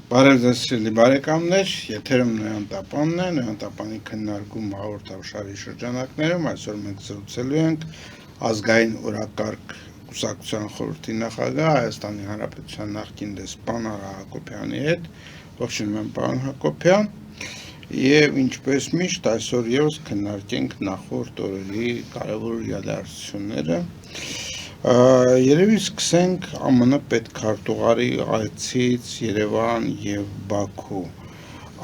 Բարև ձեզ սիրելի բարեկամներ, եթերում Նոյան Տապանն է, Նոյան Տապանի քննարկում հաղորդաշարի շրջանակներում այսօր մենք զրուցելու ենք ազգային օրակարգ կուսակցության խորհրդի նախագահ Հայաստանի Հանրապետության նախկին դեսպան Արա Հակոբյանի հետ, ողջունում եմ պարոն Հակոբյան, եւ ինչպես միշտ այսօր եւս քննարկենք նախորդ օրերի կարևոր իրադարձությունները։ Երևի սկսենք ԱՄՆ պետքարտուղարի այցից Երևան եւ Բաքու։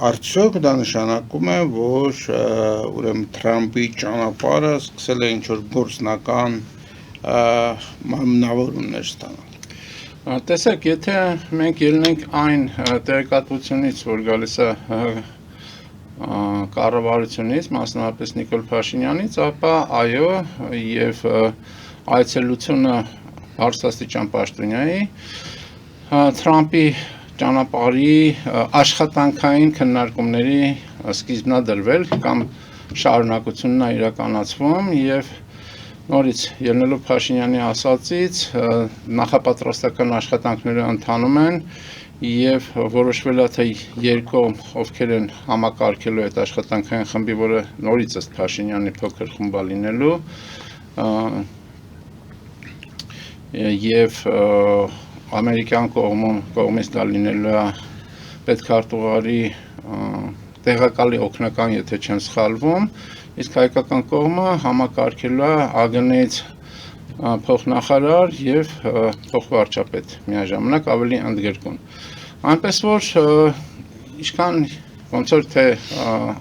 Արդյոք դա նշանակում է, որ ուրեմն Թրամփի ճանապարհը սկսել է ինչ-որ գործնական մարմնավորումներ ստանալ։ Տեսեք, եթե մենք ելնենք այն տեղեկատվությունից, որ գալիս է կառավարությունից, մասնավորապես Նիկոլ Փաշինյանից, ապա այո, եւ այցելությունը բարձրաստիճան պաշտոնյայի Թրամփի ճանապարհի աշխատանքային քննարկումների սկիզբն է դրվել կամ շարունակությունն է իրականացվում եւ նորից ելնելով Փաշինյանի ասածից նախապատրաստական աշխատանքները ընթանում են եւ որոշվել է թե երկու ովքեր են համակարգելու այդ աշխատանքային խմբի, որը նորից ըստ Փաշինյանի փոքր խումբ է լինելու եւ ամերիկյան կողմից դա լինելու է պետքարտուղարի տեղակալի օգնական, եթե չեմ սխալվում, իսկ հայկական կողմը համակարգելու է ԱԳՆ-ից փոխնախարար եւ փոխվարչապետ միաժամանակ ավելի ընդգրկուն։ Այնպես որ ինչքան ոնց որ թե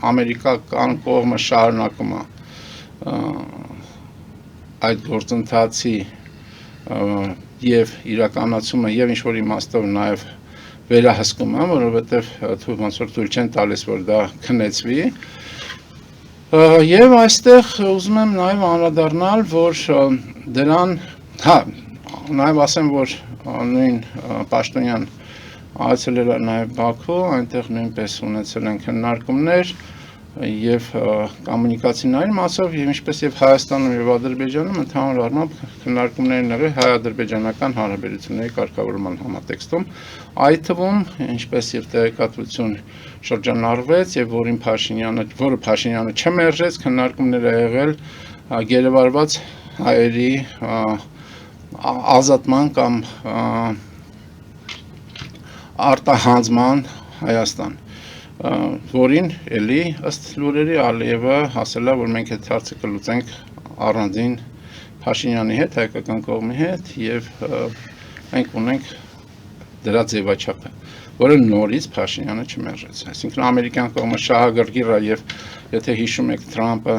ամերիկական կողմը շարունակում է այդ գործընթացի եւ իրականացումը եւ ինչ որ իմաստով նաեւ վերահսկում է, որովհետեւ ոնց որ թույլ չեն տալիս, որ դա քնեցվի։ Եվ այստեղ ուզում եմ նաեւ անդրադառնալ, որ դրան, նաեւ ասեմ, որ նույն պաշտոնյան այցելել է նաեւ Բաքու, այնտեղ նույնպես ունեցել են քննարկումներ եւ կոմունիկացիաների մասով եւ ինչպես եւ Հայաստանում եւ Ադրբեջանում ընդհանուր առմամբ քննարկումներ եղել հայ-ադրբեջանական հարաբերությունների կարգավորման համատեքստում, այդ թվում ինչպես եւ տեղեկատվություն շրջանառվեց եւ որը Փաշինյանը չմերժեց, քննարկումներ ա եղել գերեվարված հայերի ազատման կամ արտահանձման Հայաստան, որին էլի ըստ լուրերի Ալիևը ասել է, որ մենք այդ հարցը կլուծենք առանձին Փաշինյանի հետ, հայկական կողմի հետ եւ մենք ունենք դրա ձևաչափը, որը նորից Փաշինյանը չմերժեց։ Այսինքն ամերիկյան կողմը շահագրգիռ է եւ եթե հիշում եք Թրամփը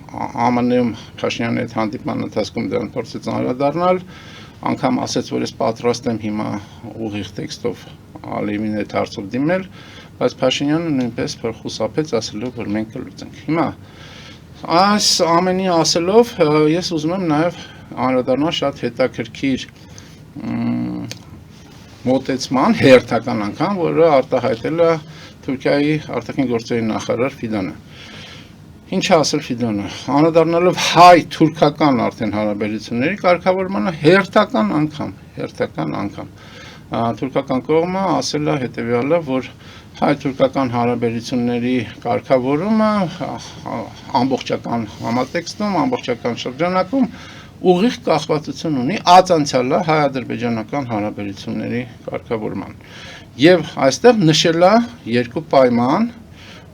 ԱՄՆ-ում Փաշինյանի հետ հանդիպման ընթացքում դրան փորձեց անդրադառնալ, անգամ ասեց, որ ես պատրաստ եմ հիմա ուղիղ տեքստով Ալիևին այդ հարցով դիմել, բայց Փաշինյանը նույնպես խուսափեց ասելով, որ մենք կլուծենք։ Հիմա այս ամենի ասելով ես ուզում եմ նաև անդրադառնալ շատ հետաքրքիր մոտեցման հերթական անգամ, որը արտահայտել է Թուրքիայի արտաքին գործերի նախարար Ֆիդանը։ Ինչ է ասել Ֆիդանը, անդրադառնալով հայ-թուրքական արդեն հարաբերությունների կարգավորմանը հերթական անգամ թուրքական կողմը ասել է հետևյալը, որ հայ-թուրքական հարաբերությունների կարգավորումը ամբողջական համատեքստում, ամբողջական շրջանակում ուղիղ կախվածություն ունի ածանցյալը հայ-ադրբեջանական հարաբերությունների կարգավորման։ Եվ այստեղ նշել է երկու պայման,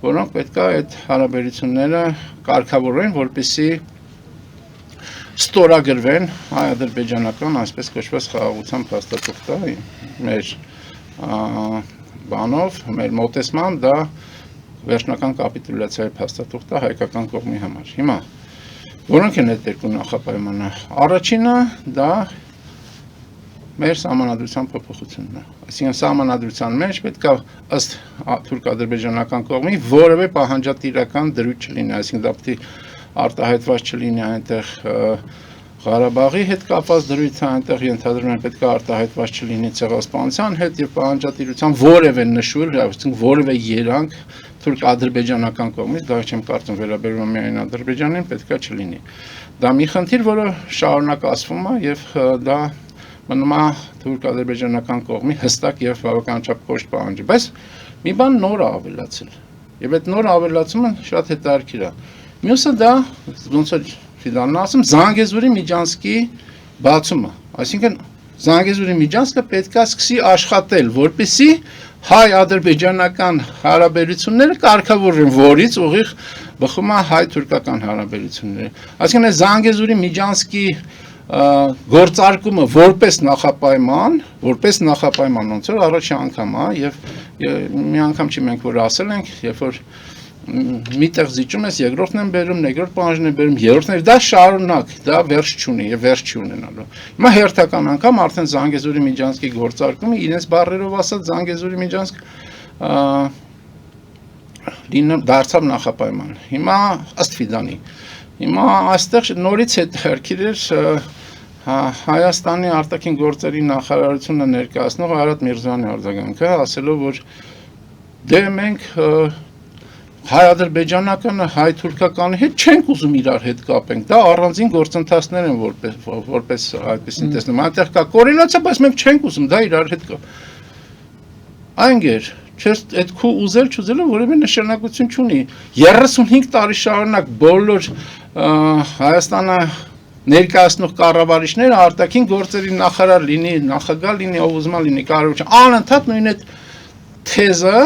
որոնք պետք է այդ հարաբերությունները կարգավորեն, որպեսզի ստորագրվեն հայ-ադրբեջանական, այսպես կոչված խաղաղության փաստաթուղթը, մեր բանով, մեր մոտեցմամբ դա վերջնական կապիտուլյացիայի փաստաթուղթը հայկական կողմի համար։ Հիմա որոնք են այդ երկու նախապայմանը։ Առաջինը դա մեր սահմանադրության փոփոխությունն է։ Այսինքն սահմանադրության մեջ պետք է ըստ թուրք-ադրբեջանական կողմի որևէ պահանջատիրական դրույթ չլինի, այսինքն դա պետք է արտահայտված չլինի այնտեղ Ղարաբաղի հետ կապված դրույթը, այնտեղ ենթադրում են պետք է արտահայտված չլինի ցեղասպանության հետ եւ պահանջատիրության որևէ նշույլ, այսինքն որևէ երանգ թուրք-ադրբեջանական կողմից, դա չեմ կարծում վերաբերում միայն Ադրբեջանին, պետք է չլինի։ Դա մի խնդիր, որը շարունակ ասվում է եւ դա մնում է թուրք-ադրբեջանական կողմի հստակ եւ բավականաչափ կոշտ պահանջը, բայց մի բան նոր է ավելացել։ Եվ այդ նոր ավելացումը շատ հետաքրքիր է։ Մյուսը դա ոնց որ Ֆիդանն ասում Զանգեզուրի միջանցքի բացումը, այսինքն Զանգեզուրի միջանցքը պետք է սկսի աշխատել, որպեսզի հայ-ադրբեջանական հարաբերությունները կարգավորվեն, որից ուղիղ բխում է հայ-թուրքական հարաբերությունները։ Այսինքն Զանգեզուրի միջանցքի գործարկումը որպես նախապայման ոնց որ առաջի անգամ է եւ մի անգամ չի մենք որ ասել ենք, երբ որ միտեղ զիջում ես, երկրորդն են բերում, երկրորդ պահանջն են բերում, երրորդն դա շարունակ, դա վերջ չունի եւ վերջ չի ունենալու։ Հիմա հերթական անգամ արդեն Զանգեզուրի միջանցքի գործարկումը իրենց բառերով ասած Զանգեզուրի միջանցք դարձավ նախապայման։ Հիմա ըստ Ֆիդանի հիմա այստեղ նորից հետաքրքիր էր Հայաստանի արտաքին գործերի նախարարությունը ներկայացնող Արադ Միրզոյանի արձագանքը, ասելով որ դե մենք հայ-ադրբեջանականը, հայ-թուրքականի հետ չենք ուզում իրար հետ կապենք, դա առանձին գործընթացներ են որպես այդպեսին տեսնում, այնտեղ կա կորելացիա, բայց մենք չենք ուզում դա իրար հետ կապ։ Այնգեր, այդ քու ուզել չուզելը որևէ նշանակություն չունի։ 35 տարի շարունակ բոլոր Հայաստանը ներկայացնող կառավարիչները արտաքին գործերի նախարար լինի, նախագահ լինի, ով ուզում լինի, կառավարության անընդհատ նույն այդ թեզը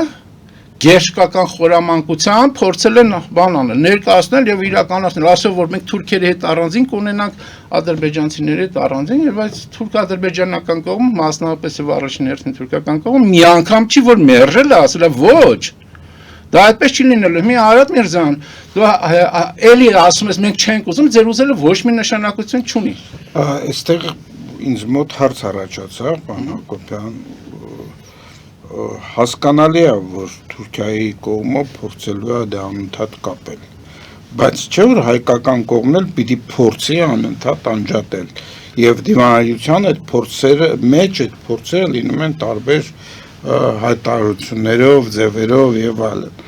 գերշկական խորամանկությամբ փորձել են բան անել, ներկայացնել եւ իրականացնել, ասել որ մենք թուրքերի հետ առանձին կունենանք, ադրբեջանցիների հետ առանձին, եւ այս թուրք-ադրբեջանական կողմը, մասնավորապես եւ առաջին հերթին թուրքական կողմը մի անգամ չի որ մերժել է, ասել է ոչ։ Դա այդպես չի լինելու։ Մի Արադ Միրզոյան, դու էլի ասում ես մենք չենք ուզում, ձեր ուզելը ոչ մի նշանակություն չունի։ Այստեղ ինձ մոտ հարց առաջացավ, պարոն Հակոբյան, հասկանալի է, որ Թուրքիայի կողմը փորձելու է դա անընդհատ կապել, բայց չէ որ հայկական կողմն էլ պիտի փորձի անընդհատ անջատել, եւ դիմադրության այդ փորձերը մեջ այդ փորձերը լինում են տարբեր հայտարարություններով, ձևերով եւ այլն։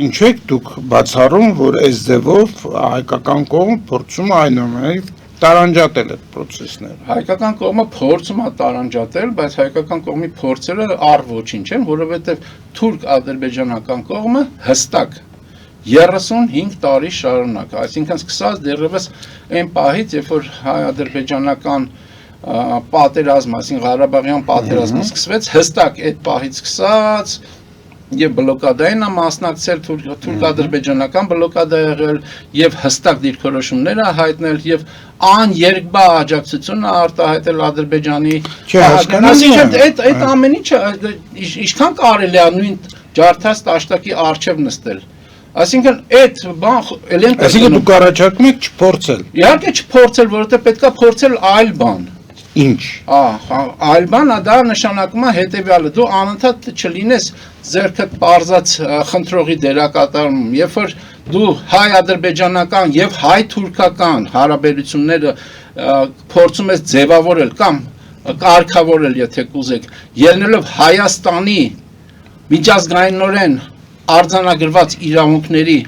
Ինչ եք դուք բացառում, որ այս ձևով հայկական կողմը փորձում է այնուամենայնիվ տարանջատել այդ process-ները։ Հայկական կողմը փորձում է տարանջատել, բայց հայկական կողմի փորձերը առ ոչինչ են, որովհետև թուրք-ադրբեջանական կողմը հստակ 35 տարի շարունակ, այսինքն սկսած դեռևս այն պահից, երբ որ հայ-ադրբեջանական պատերազմը, այսինքն Ղարաբաղյան պատերազմը սկսվեց, հստակ այդ պահից սկսած եւ բլոկադային է մասնակցել թուրք-ադրբեջանական բլոկադա եղել եւ հստակ դիրքորոշումներ է հայտնել եւ աներկբա աջակցություն է արտահայտել Ադրբեջանի Այսինքն այդ ամեն ինչը ինչքան կարելի է նույն ջարդած տաշտակի առջև նստել այսինքն այդ բան այսինքն դուք առաջարկում եք չփորձել իհարկե չփորձել որովհետեւ պետքա փորձել այլ բան Ինչ այլ բան դա նշանակում է հետեւյալը դու անընդհատ չլինես ձերքդ պարզած խնդրողի դերակատարում երբ որ դու հայ-ադրբեջանական եւ հայ-թուրքական հարաբերությունները փորձում ես ձևավորել կամ կարգավորել եթե կուզեք ելնելով Հայաստանի միջազգայինորեն արձանագրված իրավունքների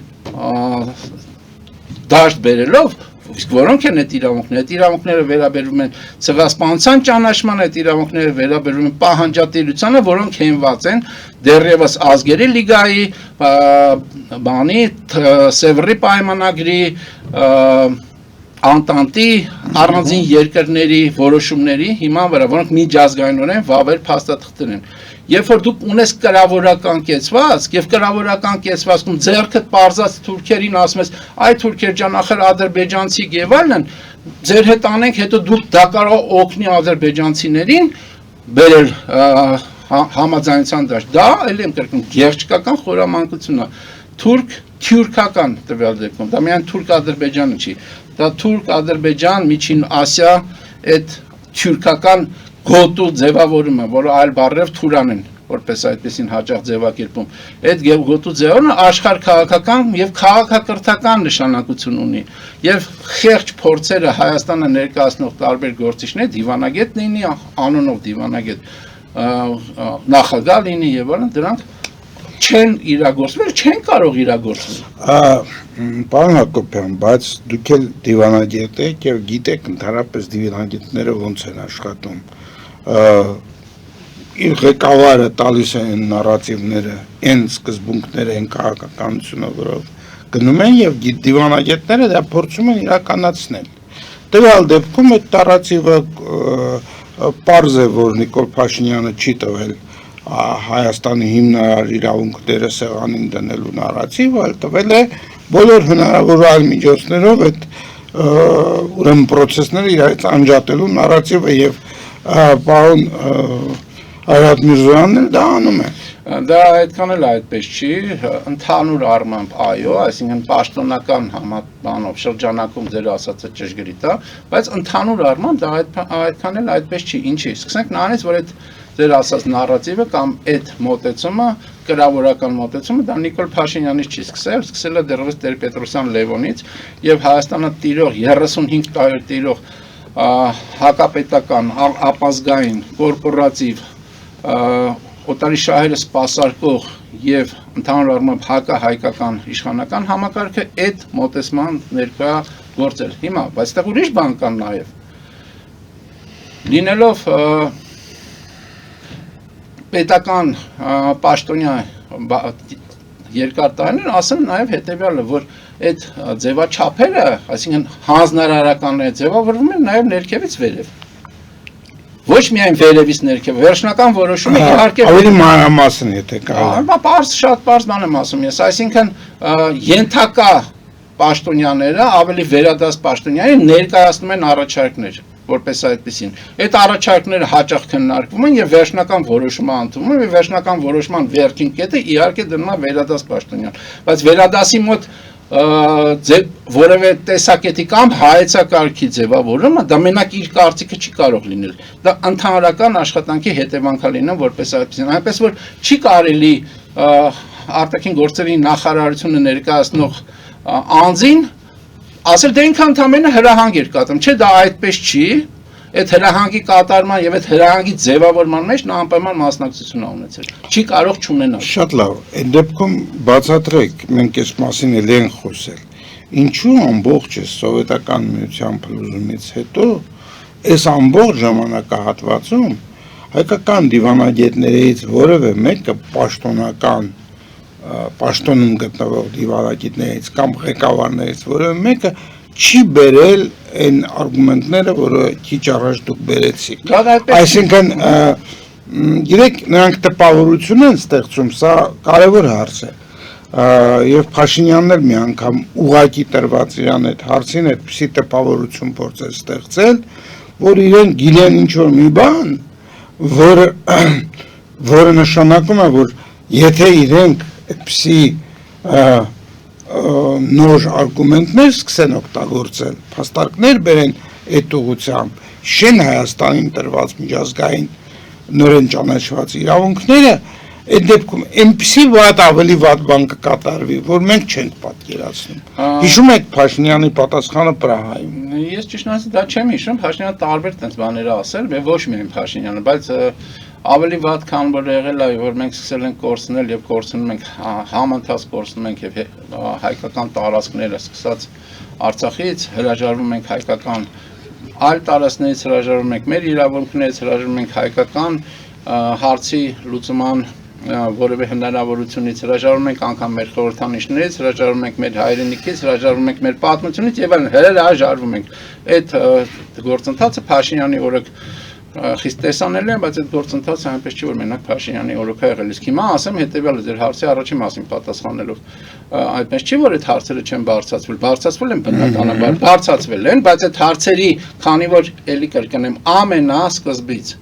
դաշտ բերելով Իսկ որոնք են այդ իրավունքները վերաբերում են ցեղասպանության ճանաչմանը, այդ իրավունքները վերաբերում են պահանջատիրությանը, որոնք հենված են դեռևս ազգերի լիգայի, բանի, Սևրի պայմանագրի, Անտանտի առանձին երկրների որոշումների հիման վրա, որոնք միջազգայինորեն վավեր փաստաթղթեր են։ Երբ որ դուք ունես կրավորական կեցվածք եւ կրավորական կեցվածքում ձեռքդ պարզած թուրքերին ասում ես այ թուրքեր ջան ախր ադրբեջանցի եւ այլն ձեր հետ անենք հետո դուք դա կարող օգնի ադրբեջանցիներին բերել համաձայնության դաշտ դա էլ եմ կրկնում գերչկական խորամանկություն է թուրքական տվյալ դեպքում դա միայն թուրք-ադրբեջանը չի դա թուրք-ադրբեջան միջին Ասիա այդ թուրքական գոտու ձևավորումը, որը այլ բառերով թուրան են, որպես այդպեսին հաճախ ձևակերպում։ Այդ գոտու ձևավորումը աշխարհ քաղաքական եւ քաղաքակրթական նշանակություն ունի։ Եվ խեղճ փորձերը Հայաստանը ներկայացնող տարբեր գործիչներ դիվանագետ լինի, անոնով դիվանագետ նախագահ լինի եւ այլն, դրանք չեն իրագործվել, չեն կարող իրագործվել։ Պարոն Հակոբյան, բայց դուք էլ դիվանագետ եք եւ գիտեք ընդհանրապես դիվանագետները ոնց են աշխատում։ Իր ղեկավարը տալիս են նարատիվները, այն սկզբունքները, այն քաղաքականությունը, որով գնում են եւ դիվանագետները դա փորձում են իրականացնել։ Տվյալ դեպքում այդ նարատիվը պարզ է, որ Նիկոլ Փաշինյանը չի տվել Հայաստանի հիմնարար իրավունքները սեղանին դնելու նարատիվ, այլ տվել է բոլոր հնարավոր այլ միջոցներով այդ ուրեմն process-ները իրարից անջատելու նարատիվը եւ պարոն Արադ Միրզոյանն էլ դա անում է։ Դա այդքան էլ այդպես չի, ընդհանուր առմամբ այո, այսինքն պաշտոնական համաբանով շրջանակում ձեր ասածը ճշգրիտ է, բայց ընդհանուր առմամբ դա այդքան էլ այդպես չի, ինչի։ Սկսենք նրանից, որ այդ ձեր ասած նարատիվը կամ այդ մոտեցումը, կրավորական մոտեցումը դա Նիկոլ Փաշինյանից չի սկսել է դեռևս Տեր-Պետրոսյան Լևոնից եւ Հայաստանը տիրող 35 տարի տիրող հակապետական, ապազգային, կորպորատիվ, օտարի շահերը սպասարկող եւ ընդհանուր առմամբ հակահայկական իշխանական համակարգը այդ մոտեցման ներկա գործել։ Հիմա, բայց դա ուրիշ բան կան նաեւ։ Լինելով պետական պաշտոնյա երկար տարիներ, ասեմ նաև հետևյալը, որ այդ ձևաչափերը, այսինքն հանձնարարականները ձևավորվում են նաև ներքևից վերև։ Ոչ միայն վերևից ներքև, վերջնական որոշումը իհարկե ավելի մանրամասն եթե կարելի։ Շատ պարզ բան եմ ասում ես, այսինքն ենթակա պաշտոնյաները, ավելի վերադաս պաշտոնյաները ներկայացնում են առաջարկներ, որպես այդպեսին։ Այդ առաջարկները հաճախ քննարկվում են եւ վերջնական որոշումը ընդունվում է, եւ վերջնական որոշման վերջին կետը իհարկե դնում է վերադաս պաշտոնյան։ Բայց վերադասի մոտ որևէ տեսակետի կամ հայեցակարգի ձևավորումը դա մենակ իր կարծիքը չի կարող լինել։ Դա ընդհանրական աշխատանքի հետևանքալին է որպես այդպեսին։ Այնպես որ չի կարելի արտաքին գործերի նախարարությունը ներկայացնող անձին ասել դե ինքը ընդամենը հրահանգ էր կատարում, չէ դա այդպես չի, այդ հրահանգի կատարման եւ այդ հրահանգի ձևավորման մեջ նա անպայման մասնակցություն է ունեցել։ Չի կարող չունենալ։ Շատ լավ, այդ դեպքում բացատրեք, մենք այս մասին էլ ենք խոսել։ Ինչու ամբողջ սովետական միության փլուզումից հետո այս ամբողջ ժամանակահատվածում հայկական դիվանագետներից որևէ մեկը պաշտոնում գտնվող դիվանագետներից կամ ղեկավարներից որևէ մեկը չի բերել այն արգումենտները, որը քիչ առաջ դուք բերեցիք։ Այսինքն, գիտեք, նրանք տպավորություն են ստեղծում, սա կարևոր հարց է։ Եվ Փաշինյանն էլ մի անգամ ուղղակի տրված իրան այդ հարցին այդպիսի տպավորություն փորձել ստեղծել, որ իրեն գիտեն ինչ-որ մի բան, որը նշանակում է, որ եթե իրենք այդպիսի նոր արգումենտներ սկսեն օգտագործել, փաստարկներ բերեն այդ ուղղությամբ, շեն Հայաստանին տրված միջազգային նորեն ճանաչված իրավունքները, այդ դեպքում այնպիսի ավելի վատ բան կկատարվի, որ մենք չենք պատկերացնում։ Հիշում եք Փաշինյանի պատասխանը Պրահայում։ Ես ճիշտ ասած դա չեմ հիշում, Փաշինյանը տարբեր տես բաներ ասել, ոչ միայն Փաշինյանը, բայց ավելի վատ քան որ եղել է, որ մենք սկսել ենք կորցնել եւ կորցնում ենք համընթաց կորցնում ենք եւ հայկական տարածքները սկսած Արցախից հրաժարվում ենք հայկական այլ տարածքներից հրաժարվում ենք մեր իրավունքներից հրաժարվում ենք հայկական հարցի լուծման որևէ հնարավորությունից հրաժարվում ենք անգամ մեր խորհրդանիշներից հրաժարվում ենք մեր հայրենիքից հրաժարվում ենք մեր պատմությունից եւ այլն հրաժարվում ենք այդ գործընթացը Փաշինյանի օրոք խիստ տեսանելի է, բայց այդ գործընթացը այնպես չի, որ մենակ Փաշինյանի օրոք է եղել։ Իսկ հիմա ասեմ հետեւյալը ձեր հարցի առաջին մասին պատասխանելով, այնպես չի, որ այդ հարցերը չեն բարձրացվել, բարձրացվել են բնականաբար, բարձրացվել են, բայց այդ հարցերի, քանի որ էլի կրկնեմ, ամենասկզբից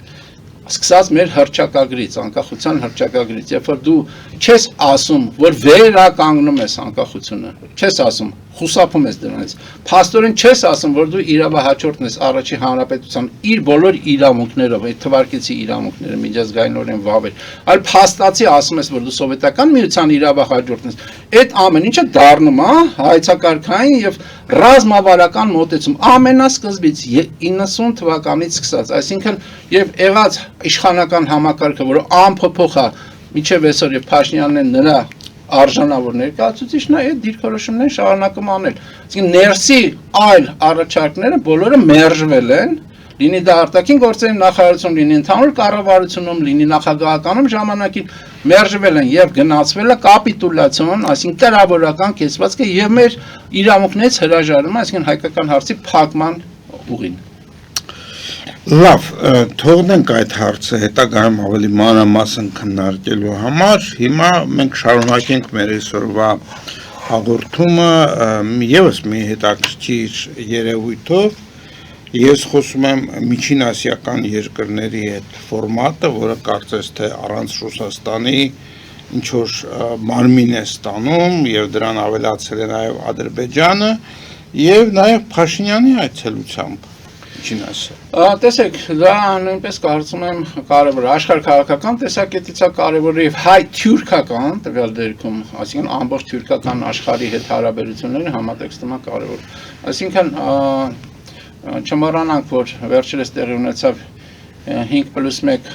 սկսած մեր հռչակագրից, անկախության հռչակագրից, երբ որ դու չես ասում, որ վերականգնում ես անկախությունը, չես ասում, խուսափում ես դրանից, փաստորեն չես ասում, որ դու իրավահաջորդն ես առաջի հանրապետության իր բոլոր իրավունքներով, այդ թվարկեցի իրավունքները միջազգայինորեն վավեր, այլ փաստացի ասում ես, որ դու սովետական միության իրավահաջորդն ես, այդ ամեն ինչը դառնում է հայեցակարգային եւ ռազմավարական մոտեցում ամենասկզբից 90 թվականից սկսած, այսինքն եւ եղած իշխանական համակարգը, որը անփոփոխ է միջև այսօր եւ Փաշինյանն նրա արժանավոր ներկայացուցիչն է այդ դիրքորոշումները շարունակում անել։ Այսինքն ներսի այլ առաջարկները բոլորը մերժվել են, լինի դա արտաքին գործերի նախարարություն, լինի ընդհանուր կառավարությունում, լինի նախագահականում ժամանակին մերժվել են եւ գնացվել է կապիտուլյացիոն, այսինքն կրավորական կեցվածքը եւ մեր իրավունքներից հրաժարումը, այսինքն հայկական հարցի փակման ուղին։ Լավ, թողնենք այդ հարցը հետագայում ավելի մանրամասն քննարկելու համար։ Հիմա մենք շարունակենք մեր այսօրվա հաղորդումը եւս մի հետաքրքիր երևույթով։ Ես խոսում եմ միջին ասիական երկրների հետ ֆորմատը, որը կարծես թե առանց Ռուսաստանի ինչ որ մարմին է ստանում եւ դրան ավելացել է նաեւ Ադրբեջանը եւ նաեւ Փաշինյանի այցելությամբ։ Տեսեք, դա նույնպես կարծում եմ կարևոր աշխարհաքաղաքական տեսակետից է կարևոր եւ հայ-թյուրքական տվյալ դեպքում, այսինքն ամբողջ թյուրքական աշխարհի հետ հարաբերությունների համատեքստում է կարևոր։ Այսինքն չմոռանանք, որ վերջերս տեղի ունեցավ 5+1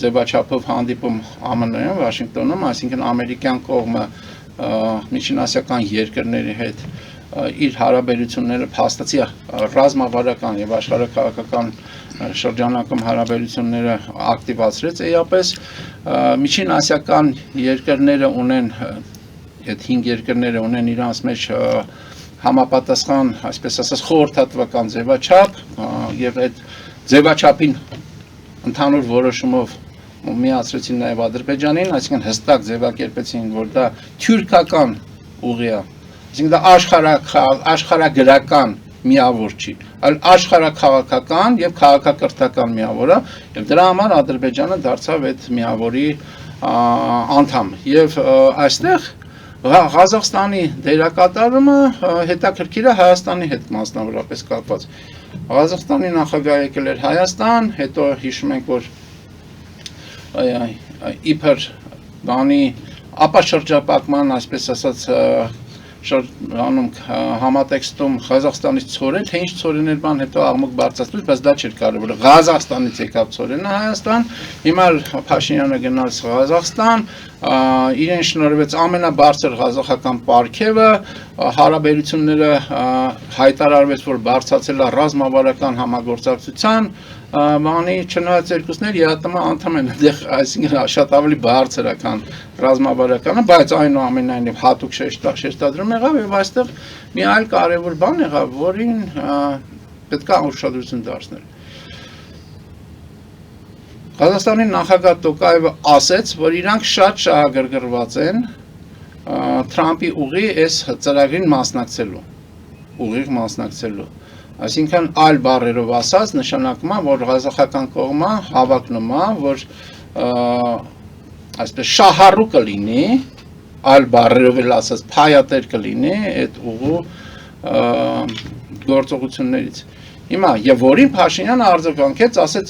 ձևաչափով հանդիպում ԱՄՆ-ում, Վաշինգտոնում, այսինքն ամերիկյան կողմը միջինասիական երկրների հետ իր հարաբերությունները փաստացի ռազմավարական եւ աշխարհաքաղաքական շրջանակում հարաբերությունները ակտիվացրեց էապես միջին ասիական երկրները ունեն այդ 5 երկրները ունեն իրանց մեջ համապատասխան, այսպես ասած, խորհրդատվական ձևաչափ եւ այդ ձևաչափին ընդհանուր որոշումով միացրեցին նաեւ Ադրբեջանին, այսինքն հստակ ձևակերպեցին, որ դա թյուրքական ուղի է։ Այսինքն դա աշխարհագրական միավոր չի, այլ աշխարհաքաղաքական եւ քաղաքակրթական միավոր է, եւ դրա համար Ադրբեջանը դարձավ այդ միավորի անդամ։ Եվ այստեղ Ղազախստանի դերակատարումը հետաքրքիր է Հայաստանի հետ մասնավորապես կապված։ Ղազախստանի նախագահը եկել էր Հայաստան, հետո հիշում ենք, որ իբր բանի ապաշրջապակման, այսպես ասած, շրջանում համատեքստում Ղազախստանից ցորեն, թե ինչ ցորեն էր բան, հետո աղմուկ բարձրացվեց, բայց դա չէր կարևորը։ Ղազախստանից եկավ ցորենը Հայաստան, հիմա Փաշինյանը գնաց Ղազախստան, իրեն շնորհվեց ամենաբարձր ղազախական պարգևը, հարաբերությունները հայտարարվեց, որ բարձրացել է ռազմավարական համագործակցության բանի, չնայած երկուսներ ԵԱՏՄ անդամ են, այսինքն շատ ավելի բարձր է, քան ռազմավարականը, բայց այնուամենայնիվ հատուկ շեշտադրում եղավ եւ այստեղ մի այլ կարևոր բան եղավ, որին պետք է ուշադրություն դարձնել։ Ղազախստանի նախագահ Տոկաևը ասեց, որ իրանք շատ շահագրգռված են Թրամփի ուղի այս ծրագրին մասնակցելու։ Այսինքն այլ բառերով ասած նշանակում է, որ ղազախական կողմը հավակնում է, որ այսպես շահառու կլինի, այլ բառերով էլ ասած փայատեր կլինի այդ ուղու գործողություններից։ Հիմա եւ որին Փաշինյանը արձագանքեց, ասեց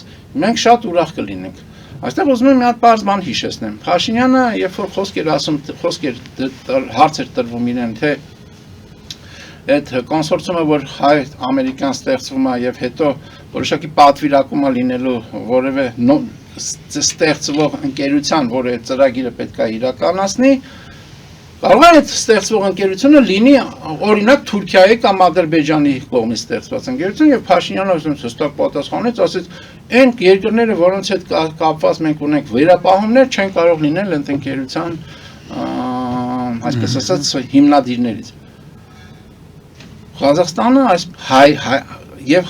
մենք շատ ուրախ կլինենք։ Այստեղ ուզում եմ մի հատ բարձ բան հիշեցնեմ։ Փաշինյանը, երբ որ հարց էր տրվում իրեն, թե այդ կոնսորցիումը, որ հայ-ամերիկյան ստեղծվում է եւ հետո որոշակի պատվիրակում է լինելու որևէ ստեղծվող ընկերության, որը այդ ծրագիրը պետք է իրականացնի, կարող է այդ ստեղծվող ընկերությունը լինի օրինակ Թուրքիայի կամ Ադրբեջանի կողմից ստեղծված ընկերություն եւ Փաշինյանը հստակ պատասխանեց, ասեց այն երկրները, որոնց հետ կապված մենք ունենք վերապահումներ, չեն կարող լինել այդ ընկերության այսպես ասած հիմնադիրներից։ Ղազախստանը այս եւ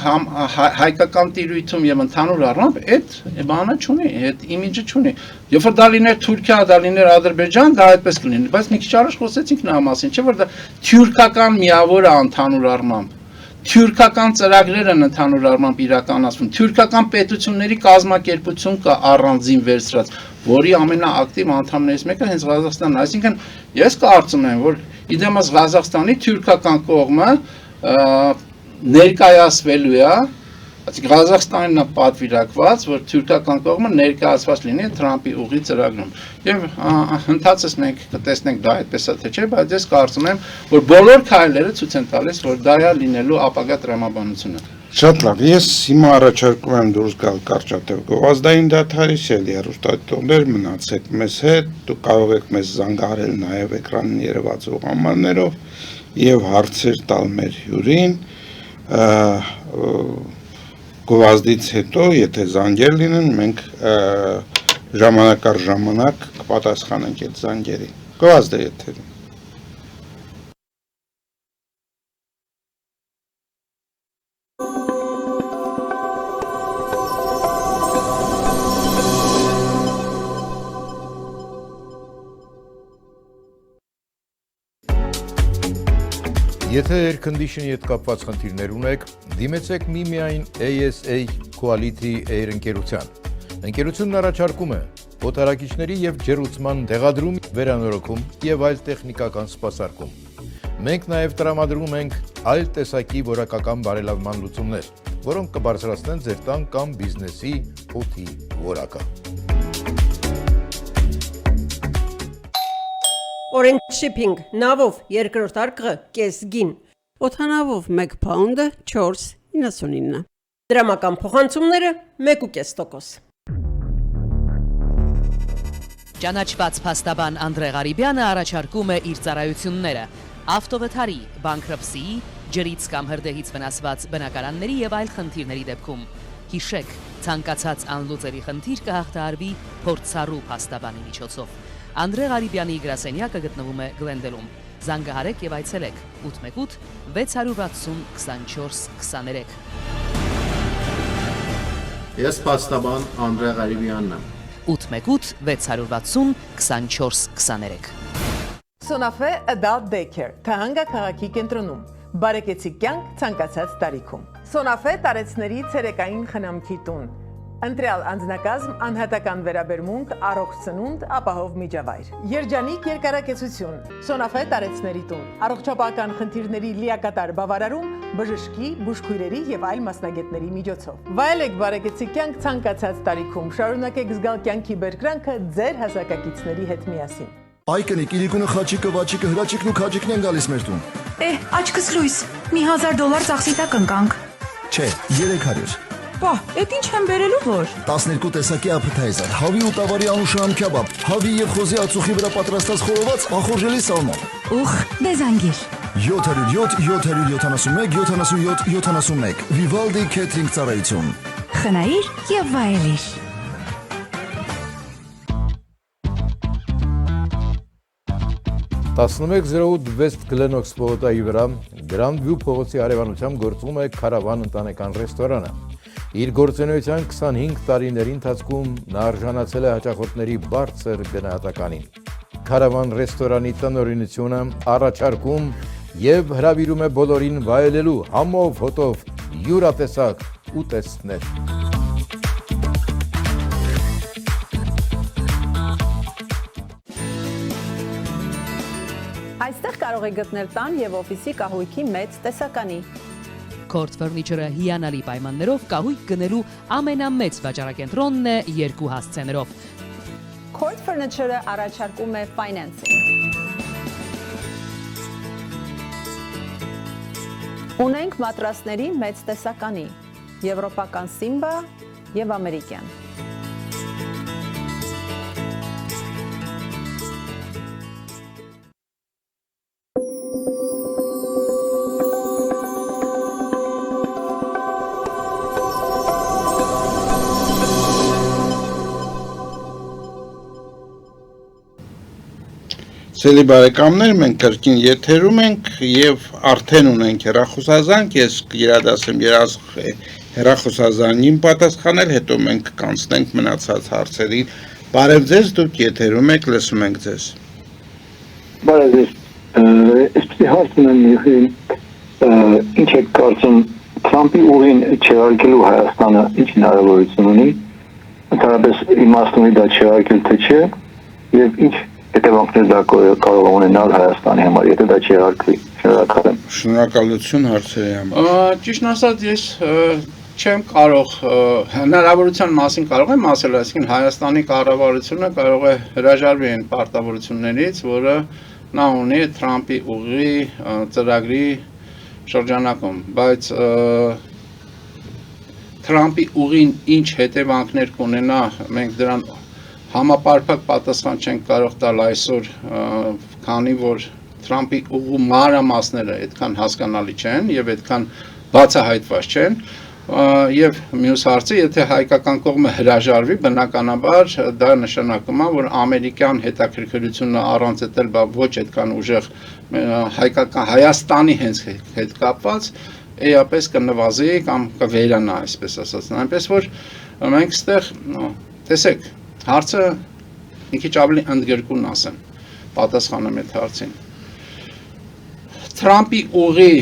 հայկական տիրույթում եւ ընդհանուր առմամբ այդ բանը չունի, այդ իմիջը չունի։ Երբ որ դա լիներ Թուրքիա, դա լիներ Ադրբեջան, դա այդպես կլիներ, բայց մի քիչ առաջ խոսեցինք նրա մասին, չէ՞ որ դա թյուրքական միավոր է ընդհանուր առմամբ։ Թյուրքական ծրագրեր են ընդհանուր առմամբ իրականացվում։ Թյուրքական պետությունների կազմակերպություն կա առանձին վերցրած, որի ամենաակտիվ անդամներից մեկը հենց Ղազախստանն է։ Այսինքն ես կարծում եմ, որ իդեմս Ղազախստանի թյուրքական կողմը ներկայացվելու է, այսինքն Ղազախստանն է պատվիրակված, որ թուրքական կողմը ներկայացված լինի Թրամփի ուղի ծրագրում։ Եվ ընթացս մենք կտեսնենք դա այդպես է թե չէ, բայց ես կարծում եմ, որ բոլոր քայլերը ցույց են տալիս, որ դա է լինելու ապագա տրամաբանությունը։ Շատ լավ, ես հիմա առաջարկում եմ դուրս գալ կարճատև գովազդային դադարից, ելի հեռուստադիտողներ մնացեք մեզ հետ, դուք կարող եք մեզ զանգահարել նաև էկրանին երևացող համարներով եւ հարցեր տալ մեր հյուրին, գովազդից հետո, եթե զանգեր լինեն, մենք ժամանակ առ ժամանակ կպատասխանենք այդ զանգերին։ Գովազդը եթերում։ Եթե air conditioning-ի հետ կապված խնդիրներ ունեք, դիմեցեք միմիայն ASA Quality Air ընկերության։ Ընկերությունն առաջարկում է օտարակիչների եւ ջեռուցման դեղադրում, վերանորոգում եւ այլ տեխնիկական սպասարկում։ Մենք նաեւ տրամադրում ենք այլ տեսակի որակական բարելավման լուծումներ, որոնք կբարձրացնեն ձեր տան կամ բիզնեսի օդի որակը։ Orange Shipping, նավով երկրորդ արկղը կես գին, Օդանավով 1 փաունդը 4.99։ դրամական փոխանցումները 1.5%։ Ճանաչված փաստաբան Անդրե Ղարիբյանը առաջարկում է իր ծառայությունները ավտովթարի, բանկրապսիի, ջրից կամ հրդեհից վնասված բնակարանների եւ այլ խնդիրների դեպքում։ Հիշեք, ցանկացած անլուծելի խնդիր կհաղթահարվի փորձառու փաստաբանի միջոցով։ Անդրե Ղարիբյանի գրասենյակը գտնվում է Գլենդելում։ Զանգահարեք եւ այցելեք 818 660 24 23։ Ես փաստաբան Անդրե Ղարիբյանն եմ։ 818 660 24 23։ Սոնաֆե Adult Daycare, Թահանգա քաղաքի կենտրոնում։ Բարեկեցիկ կյանք ցանկացած տարիքում։ Սոնաֆե տարեցների ցերեկային խնամքի տուն։ Ընտրյալ անձնակազմ, անհատական վերաբերմունք, առողջ սնունդ, ապահով միջավայր։ Երջանիկ երկարակեցություն, Սոնաֆե տարեցների տուն, առողջապահական խնդիրների լիակատար բավարարում, բժշկի, բուժքույրերի եւ այլ մասնագետների միջոցով։ Վայելեք բարեկեցիկ կյանք ցանկացած տարիքում, շարունակեք զգալ կյանքի բերկրանքը ձեր հասակակիցների հետ միասին։ Այ կնիկ, իրիկունը խաչիկը, վաչիկը, հրաչիկն ու քաջիկն են գալիս մեր տուն։ Աչքս լույս, մի $1000 ծախսի տակ ընկանք։ Չէ, 300։ Պա, էդ ինչ եմ բերելու որ։ 12 տեսակի appetizer, հավի ու տավարի անուշահամ քյաբաբ, հավի եւ խոզի ածուխի վրա պատրաստած խորոված ախորժելի սալմոն։ Ուխ, դե զանգիր։ 707 771 77 71 Vivaldi Catering ծառայություն։ Խնայիր եւ վայելիր։ (1108) West Glenox փողոցի վրա Grand View փողոցի արևանությամբ գործում է Քարավան ընտանեկան ռեստորանը։ Իր գործունեության 25 տարիների ընթացքում նա արժանացել է հաճախորդների բարձր գնահատականին։ Քարավան ռեստորանի տնօրինությունը առաջարկում եւ հրավիրում է բոլորին վայելելու համով հոտով յուրատեսակ ուտեստներ։ Այստեղ կարող եք գտնել տան եւ օֆիսի կահույքի մեծ տեսականի։ Court Furniture-ը հիանալի պայմաններով կահույք գնելու ամենամեծ վաճառակենտրոնն է 2 հասցեներով։ Court Furniture-ը առաջարկում է financing։ Ունենք մատրասների մեծ տեսականի, եվրոպական Simba եւ ամերիկյան։ Սելի բարեկամներ, մենք կրկին եթերում ենք եւ արդեն ունենք հեռախոսազանգ, ես կիրադասեմ հեռախոսազանգին պատասխանել, հետո մենք կանցնենք մնացած հարցերին։ Բարև ձեզ, դուք եթերում եք, լսում ենք ձեզ։ Բարև ձեզ, այսպեսի հարցն եմ ինչ եք կարծում Թրամփի ուղին չեղարկելու Հայաստանը ինչ հնարավորություն ունի, ընդհանրապես իմաստուն է դա չեղարկել թե չէ եւ ինչ հետևանքներ դա կարող է ունենալ Հայաստանի համար, եթե դա չեղարկվի։ Շնորհակալ եմ։ Շնորհակալություն հարցերի համար։ Ճիշտ ասած, ես չեմ կարող հնարավորության մասին կարող եմ ասել, այսինքն Հայաստանի կառավարությունը կարող է հրաժարվի այն պարտավորություններից, որը նա ունի Թրամփի ուղի ծրագրի շրջանակում, բայց Թրամփի ուղին ինչ հետևանքներ կունենա, մենք դրան համապարփակ պատասխան չենք կարող տալ այսօր, քանի որ Թրամփի ուղու մանրամասները այդքան հասկանալի չեն եւ այդքան բացահայտված չեն, եւ մյուս հարցը, եթե հայկական կողմը հրաժարվի, բնականաբար դա նշանակում է, որ ամերիկյան հետաքրքրությունը առանց էտել ոչ այդքան ուժեղ Հայաստանի հենց հետ կապված էապես կնվազի կամ կվերանա, այսպես ասած, այնպես որ մենք այստեղ տեսեք, հարցը մի քիչ ավելի ընդգրկուն ասեմ, պատասխանեմ այդ հարցին։ Թրամփի ուղի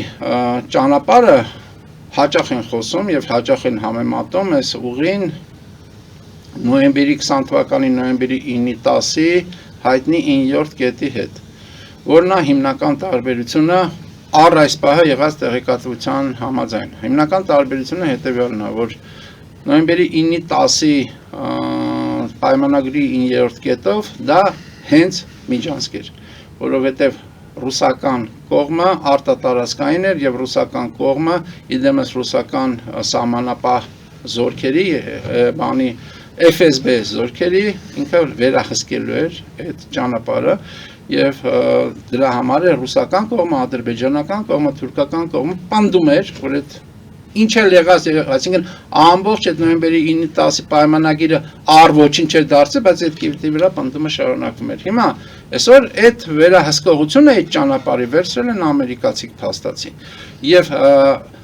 ճանապարհը հաճախ են խոսում եւ հաճախ են համեմատում այս ուղին նոյեմբերի 20 թվականի նոյեմբերի 9-10-ի հայտնի 9-րդ կետի հետ, որն է հիմնական տարբերությունը առ այս պահը եղած տեղեկատվության համաձայն։ Հիմնական տարբերությունը հետեւյալն է, որ նոյեմբերի 9-10-ի պայմանագրի 9-րդ կետով դա հենց միջանցք էր, որովհետեւ ռուսական կողմը արտատարածքային էր եւ ռուսական կողմը իդեմս ռուսական սահմանապահ զորքերի բանի FSB զորքերի ինքը վերահսկելու էր այդ ճանապարհը եւ դրա համար է ռուսական կողմը, ադրբեջանական կողմը, թուրքական կողմը պնդում էր, որ այդ ինչ էլ եղած, այսինքն ամբողջ այդ նոյեմբերի 9-10-ի պայմանագիրը առ ոչինչ էր դարձել, բայց այդ կետի վրա պնդումը շարունակվում էր։ Հիմա այսօր այդ վերահսկողությունը այդ ճանապարհի վերցրել են ամերիկացի փաստացի եւ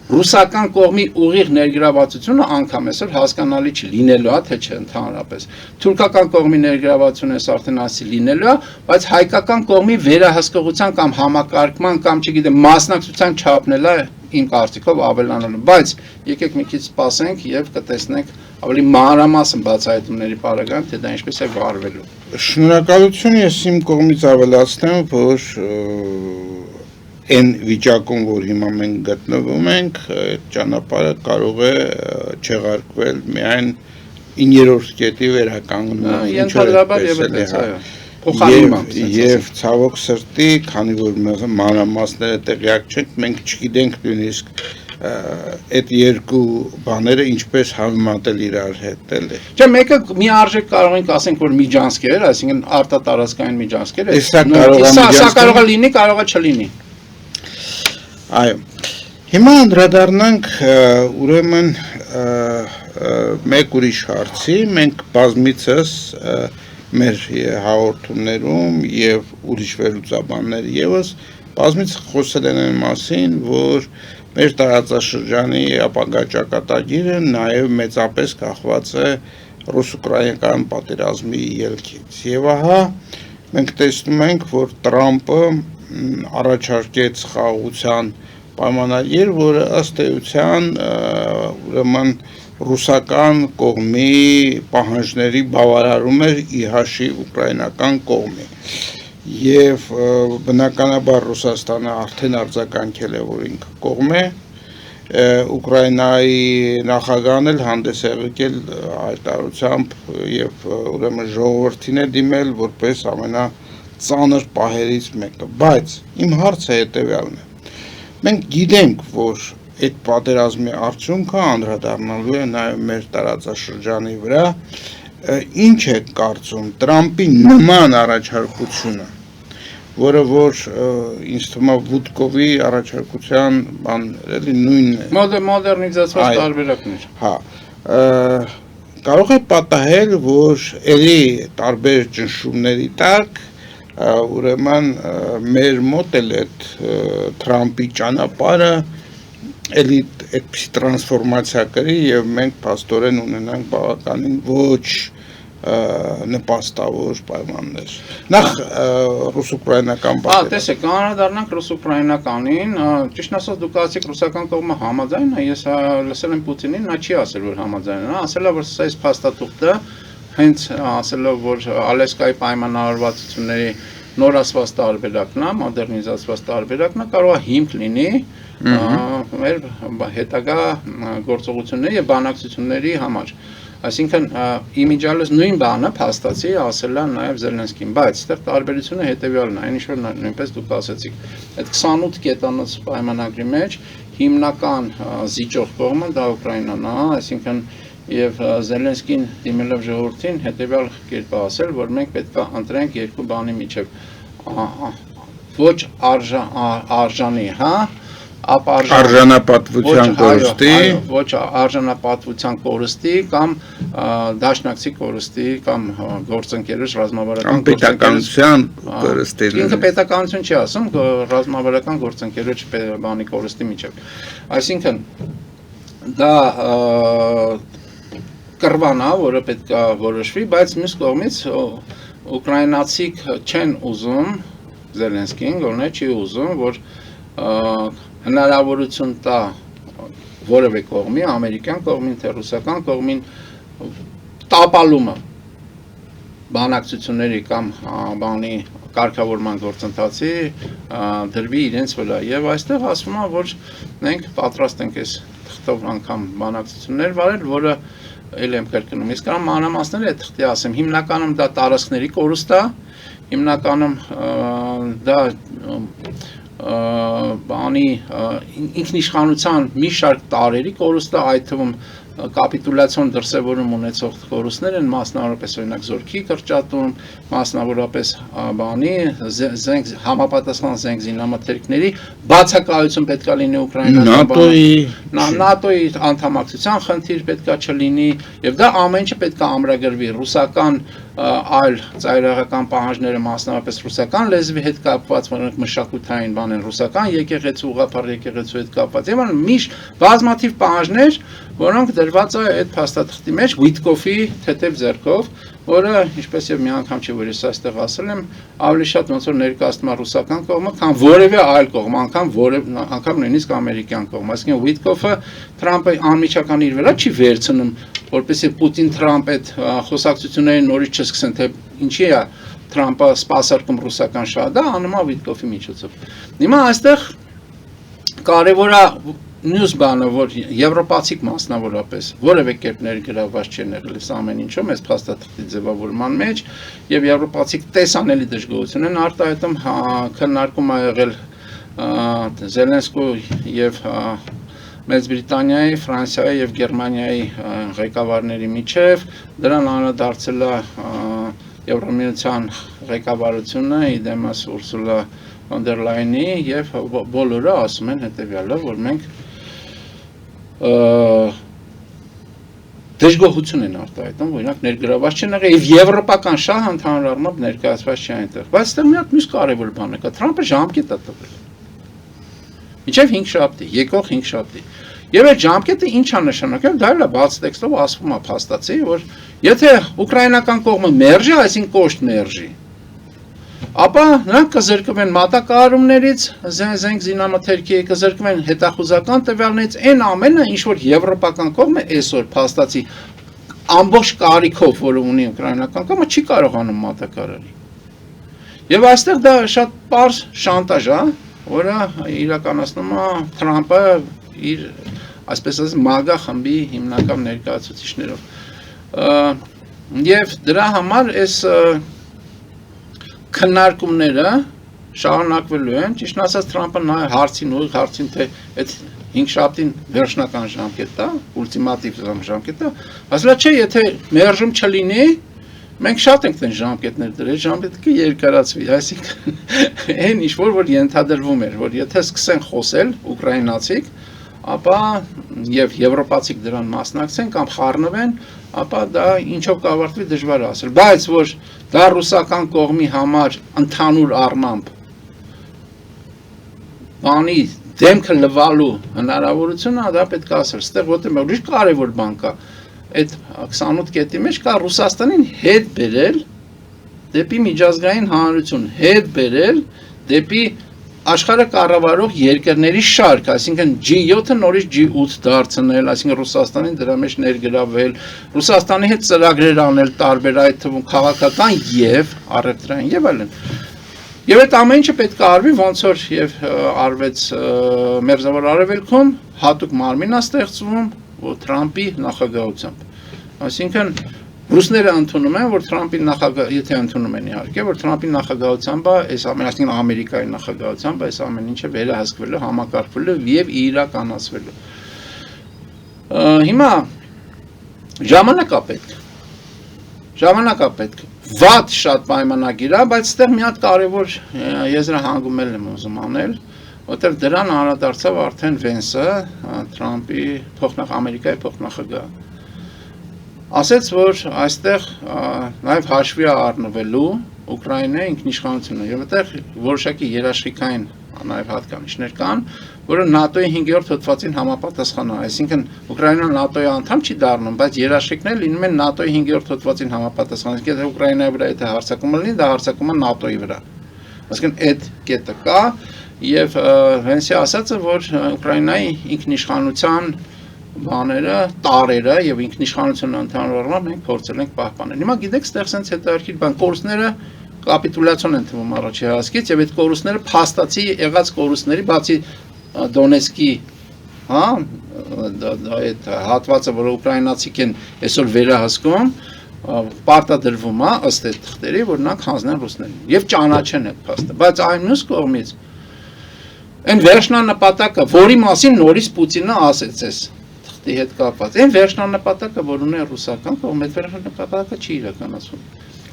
ռուսական կողմի ուղիղ ներգրավվածությունը անգամ այսօր հասկանալի չլինելու է, թե չէ ընդհանրապես։ Թուրքական կողմի ներգրավվածությունը արդեն ասի լինելու է, բայց հայկական կողմի վերահսկողության կամ համակարգման կամ չգիտեմ մասնակցության չափն է իմ կարծիքով ավելանալու, բայց եկեք մի քիչ սպասենք եւ կտեսնենք ավելի մանրամասն բացահայտումների պարագայում, թե դա ինչպես է վարվելու։ Շնորհակալություն, ես իմ կողմից ավելացնեմ, որ այն վիճակում, որ հիմա մենք գտնվում ենք, այդ ճանապարհը կարող է չեղարկվել միայն 9-րդ կետի վերականգնումը, ընդհանրաբար եւ այդպես, այո։ Եվ ցավոք սրտի, քանի որ մանրամասները տեղյակ չենք, մենք չգիտենք նույնիսկ այդ երկու բաները ինչպես համեմատել իրար հետ էլի։ Չէ, մեկը մի արժեք կարող ենք ասենք, որ միջանցք էր, այսինքն արտատարածքային միջանցք էր։ Սա կարող է լինի, կարող է չլինի։ Այո։ Հիմա անդրադառնանք ուրեմն մեկ ուրիշ հարցի, մենք բազմիցս մեր հաղորդումներում եւ ուրիշ վերլուծաբաններ եւս բազմիցս խոսել են այն մասին, որ մեր տարածաշրջանի ապագա ճակատագիրը նաեւ մեծապես կախված է ռուս-ուկրաինական պատերազմի ելքից։ Եվ ահա մենք տեսնում ենք, որ Տրամպը առաջարկեց խաղաղության պայմանագիր, որը ըստ էության ուրեմն ռուսական կողմի պահանջների բավարարում էր ի հաշիվ ուկրաինական կողմի եւ բնականաբար Ռուսաստանը արդեն արձագանքել է, որ ինքը կողմ է, Ուկրաինայի նախագահն էլ հանդես է եկել հայտարարությամբ եւ ուրեմն ժողովրդին է դիմել որպես ամենածանր պահերից մեկը, բայց իմ հարցը հետեւյալն է. մենք գիտենք, որ այդ պատերազմի արդյունքը անդրադառնալու է նաև մեր տարածաշրջանի վրա, ինչ է կարծում Տրամպի նման առաջարկությունը, որը որ ինձ թվում է Վուդկովի առաջարկության բան էլի նույնն է։ Մոդեռնիզացված տարբերակներ։ Հա, կարող է պատահել, որ էլի տարբեր ճնշումների տակ ուրեմն մեր մոտ էլ այդ Տրամպի ճանապարհը էլի այդպիսի տրանսֆորմացիա կրի եւ մենք փաստորեն ունենանք բավականին ոչ նպաստավոր պայմաններ։ Նախ ռուս-ուկրաինական պատերազմ։ Տեսեք, անդրադառնանք ռուս-ուկրաինականին, ճիշտ ասած դուք ասեք ռուսական կողմը համաձայն է, ես լսել եմ Պուտինին, նա չի ասել որ համաձայն է, ասել է որ սա այս փաստաթուղթը հենց ասելով որ Ալեսկայի պայմանավորվածությունների նորացված տարբերակն է, մոդեռնիզացված տարբերակն է, կարող է հիմք լինի մեր հետագա գործողությունների եւ բանակցությունների համար։ Այսինքն իմիջիալս նույն բանը փաստացի ասել է նաեւ Զելենսկին, բայց այդտեղ տարբերությունը հետեւյալն է, այն ինչ որ նույնպես դուք ասացիք, այդ 28 կետանոց պայմանագրի մեջ հիմնական զիջող կողմը դա Ուկրաինան է, այսինքն եւ Զելենսկին դիմելով ժողովրդին հետեւյալ կերպ ասել, որ մենք պետք է ընտրենք երկու բանի միջև ոչ արժանի, հա, արժանապատվության կորստի, ոչ արժանապատվության կորստի կամ դաշնակցի կորստի կամ գործընկերոջ ռազմավարական պետականության կորստի։ Ինքը պետականություն չի ասում, ռազմավարական գործընկերոջ բանի կորստի միջև։ Այսինքն դա կռվան է, որը պետք է որոշվի, բայց մյուս կողմից ուկրաինացիք չեն ուզում Զելենսկին, գոնե չի ուզում, որ հնարավորություն տա որևէ կողմի, ամերիկյան կողմին, թե ռուսական կողմին տապալումը բանակցությունների կամ բանի կարգավորման գործընթացի դրվի իրենց վրա եւ այստեղ ասվում է, որ մենք պատրաստ ենք այս թղթով անգամ բանակցություններ վարել, որը ել եմ կրկնում, իսկ կամ մանրամասները այդ թղթի ասեմ, հիմնականում դա տարածքների կորուստ է, հիմնականում դա բանի ինքնիշխանության մի շարք տարերի կորուստը, այդ թվում կապիտուլյացիոն դրսևորում ունեցող կորուստներ են, մասնավորապես օրինակ զորքի կրճատում, մասնավորապես բանի համապատասխան զենք զինամթերքների բացակայություն պետք է լինի Ուկրաինայում, ՆԱՏՕ-ի անդամակցության խնդիր պետք է չլինի, եւ դա ամեն ինչը պետք է ամրագրվի ռուսական այլ ծայրահեղական պահանջները, մասնավորապես ռուսական լեզվի հետ կապված, որոնք մշակութային բան են, ռուսական եկեղեցու, ուղղափառ եկեղեցու հետ կապված, եւ միշտ բազմաթիվ պահանջներ, որոնք դրված է այդ փաստաթղթի մեջ Վիտկոֆի թեթև ձեռքով, որը ինչպես եւ մի անգամ չի որ ես այստեղ ասել եմ, ավելի շատ ոնց որ ներկայացնում է ռուսական կողմը, քան որևէ այլ կողմ, անգամ նույնիսկ ամերիկյան կողմ, այսինքն Վիտկոֆը Թրամփը անմիջական իր վրա չի վերցնում, որպեսզի Պուտին-Թրամփ այդ խոսակցությունները նորից չսկսեն, թե ինչի է Թրամփը սպասարկում ռուսական շահը, դա անում է Վիտկոֆի միջոցով։ Հիմա այստեղ կարևոր է մյուս բանը, որ եվրոպացիք մասնավորապես որևէ կերպ ներգրավված չեն եղել այս ամեն ինչում, այս փաստաթղթի ձևավորման մեջ, եւ եվրոպացիք տեսանելի դժգոհություն են արտահայտում, քննարկում ա եղել Զելենսկու եւ Մեծ Բրիտանիայի, Ֆրանսիայի եւ Գերմանիայի ղեկավարների միջև, դրան անդրադարձել է Եվրամիության ղեկավարությունը, իդեմս Ուրսուլա ֆոն դեր Լայենի եւ բոլորը ասում են հետեւյալը, որ մենք դժգոհություն են արտահայտում, օրինակ ներգրավված չեն եղել եւ եվրոպական շահը ընդհանուր առմամբ ներկայացված չի այնտեղ։ Բայց այստեղ մի հատ մյուս կարևոր բան է, կա Թրամփը ժամկետ է տվել։ Մինչև 5 շաբթի, եկող 5 շաբթի։ Եվ այդ ժամկետը ինչ է նշանակում, դա էլ է բաց տեքստով ասվում է փաստացի, որ եթե ուկրաինական կողմը մերժի, այսինքն կոշտ մերժի, ապա նրանք կզրկվեն մատակարարումներից, զենք զինամթերքի, կզրկվեն հետախուզական տվյալներից, այն ամենը, ինչ որ եվրոպական կողմը այսօր փաստացի ամբողջ կարիքով, որը ունի ուկրաինական կողմը, չի կարողանում մատակարարի։ Եվ այստեղ դա շատ պարզ շանտաժ է, որը իրականացնում է Թրամփը իր, այսպես ասած, MAGA խմբի հիմնական ներկայացուցիչներով։ Եվ դրա համար այս քննարկումները շարունակվելու են, ճիշտ ասած Թրամփը հարցին թե այդ 5 շաբթին վերջնական ժամկետն է, ուլտիմատիվ ժամկետն է, ասել է, չէ, եթե մերժում չլինի, մենք շատ ենք տեն ժամկետներ դրել, ժամկետը կերկարացվի, այսինքն այն ինչ որ ենթադրվում էր, որ եթե սկսեն խոսել ուկրաինացիք, ապա եւ եվրոպացիք դրան մասնակցեն կամ խառնվեն, ապա դա ինչով կավարտվի դժվար է ասել, բայց որ դա ռուսական կողմի համար ընդհանուր առմամբ բանի դեմքը լվալու հնարավորությունը դա պետք է ասել, ստեղ որտեղ ուրիշ կարևոր բան կա, այդ 28 կետի մեջ կա Ռուսաստանին հետ բերել դեպի միջազգային հանրություն, հետ բերել դեպի աշխարհը կառավարող երկրների շարք, այսինքն G7-ը նորից G8 դարձնել, այսինքն Ռուսաստանին դրա մեջ ներգրավել, Ռուսաստանի հետ ծրագրեր անել տարբեր այդ թվում քաղաքական եւ առևտրային եւ այլն։ Եվ այդ ամեն ինչը պետք է արվի, ոնց որ եւ արվեց Մերձավոր Արևելքում, հատուկ մարմին է ստեղծվում Թրամփի նախագահությամբ։ Այսինքն Ռուսները ընդունում են, որ Թրամփի եթե ընդունում են իհարկե, որ Թրամփի նախագահությամբ այս ամենասին Ամերիկայի նախագահությամբ այս ամեն ինչը վերահսկվելու, համակարգվելու եւ իրականացվելու։ Հիմա ժամանակա պետք։ Վատ շատ պայմանագիր է, բայց այստեղ մի հատ կարևոր եզրահանգում եմ ուզում անել, որտեղ դրան անդրադարձավ արդեն Վենսը, Թրամփի Ամերիկայի փոխնախագահը։ Ասեց, որ այստեղ նաև հաշվի առնվելու Ուկրաինայի ինքնիշխանությունը, եւ այդտեղ որոշակի երաշխիքային նաև հատկանիշներ կան, որը ՆԱՏՕ-ի 5-րդ հոդվածին համապատասխան է, այսինքն Ուկրաինան ՆԱՏՕ-ի անդամ չի դառնում, բայց երաշխիքներ լինում են ՆԱՏՕ-ի 5-րդ հոդվածին համապատասխան, եթե Ուկրաինայի վրա եթե հարձակումը լինի, դա հարձակումը ՆԱՏՕ-ի վրա։ Այսինքն այդ կետը կա եւ Վենսի ասացը, որ Ուկրաինայի ինքնիշխանության բաները, տարերը եւ ինքնիշխանությունը ընդհանուր առմամբ մենք փորձել ենք պահպանել։ Հիմա գիտեք, այդտեղ sense հետաքրքիր բան, կորուստները կապիտուլյացիոն են թվում առաջի հասկից եւ այդ կորուստները փաստացի եղած կորուստների բացի Դոնեցկի, այդ հատվածը, որ ուկրաինացիք են այսօր վերահսկում, պարտադրվում է ըստ այդ թղթերի, որ նրանք հանձնեն ռուսներին եւ ճանաչեն այդ փաստը։ Բայց այն մյուս կողմից այն վերջնանպատակը, որի մասին նորից Պուտինը ասեց էս հետ կապված, այն վերջնանպատակը, որ ունի ռուսական կողմը, այդ վերջնանպատակը չի իրականացվում։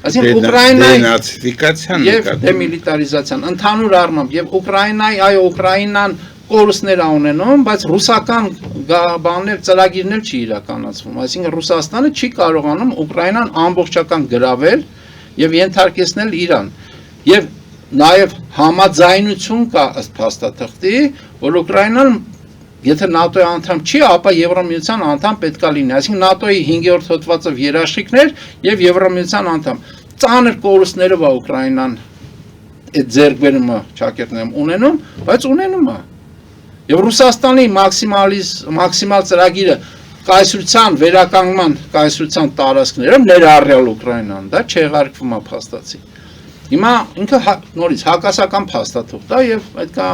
Այսինքն Ուկրաինայի դենացիֆիկացիան եւ դեմիլիտարիզացիան ընդհանուր առմամբ եւ Ուկրաինան կորուստներ ունենում, բայց ռուսական բաներ, ծրագիրներ չի իրականացվում։ Այսինքն Ռուսաստանը չի կարողանում Ուկրաինան ամբողջական գրավել եւ ենթարկեցնել Իրան։ Եվ նաեւ համաձայնություն կա ըստ փաստաթղթի, որ Ուկրաինան եթե ՆԱՏՕ-ի անդամ չի, ապա Եվրամիության անդամ պետք է լինի։ Այսինքն ՆԱՏՕ-ի 5-րդ հոդվածով երաշխիքներ եւ Եվրամիության անդամ։ Ծանր կորուստներով է Ուկրաինան այդ ձեռքբերումը ճակերտներում ունենում, բայց ունենում է։ Եվ Ռուսաստանի մաքսիմալ ծրագիրը կայսրության վերականգնման կայսրության տարածքներում ներառյալ Ուկրաինան, դա չեղարկվում է փաստացի։ Հիմա ինքը նորից հակասական փաստաթուղթ է եւ պետք է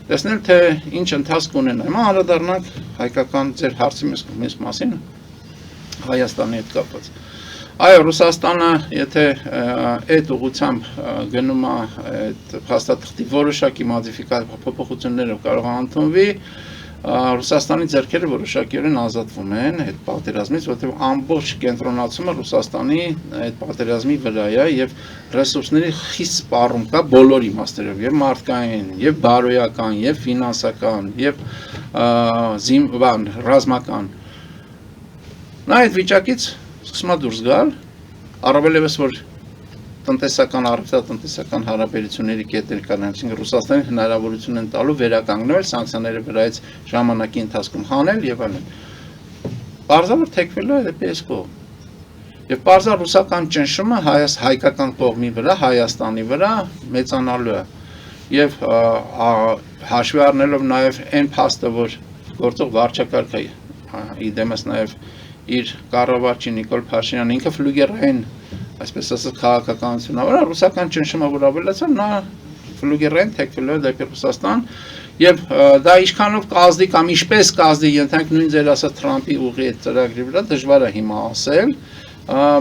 տեսնել թե ինչ ընթացք ունենա։ Հիմա անդրադառնանք հայկական ձեր հարցի մյուս մասին, Հայաստանի հետ կապված։ Այո, Ռուսաստանը, եթե այդ ուղղությամբ գնում է այդ փաստաթղթի որոշակի փոփոխություններով կարող է ընդունվի, Ռուսաստանի ձեռքերը որոշակիորեն ազատվում են այդ պատերազմից, որտեղ ամբողջ կենտրոնացումը Ռուսաստանի այդ պատերազմի վրա է եւ ռեսուրսների խիստ սպառում կա բոլոր իմաստերով, եւ մարդկային, եւ բարոյական, եւ ֆինանսական, եւ ռազմական։ Նա այդ վիճակից սկսում է դուրս գալ, առավել եւս որ տնտեսական առևտրատնտեսական հարաբերությունների կետեր կան, այսինքն Ռուսաստանի հնարավորություն են տալու վերականգնել սանկցիաների վրայից ժամանակի ընթացքում հանել եւ այլն։ Պարզաբար թեքվելու է դեպի այս կողմ։ Եվ պարզա ռուսական ճնշումը հայկական կողմի վրա, Հայաստանի վրա մեծանալու է։ Եվ հաշվի առնելով նաեւ այն փաստը, որ գործող վարչակարգը իդեմս նաեւ իր կառավարչի Նիկոլ Փաշինյանը ինքը ֆլուգերային այսպես ասած քաղաքականություն ավարա ռուսական ճնշումը որ ավելացավ նա ֆլուգերային թեքվելու է դեպի Ռուսաստան եւ դա ինչքանով կազդի կամ ինչպես կազդի ենթանք նույն ձեր ասած Թրամփի ուղի այդ ծրագրի վրա դժվար է հիմա ասել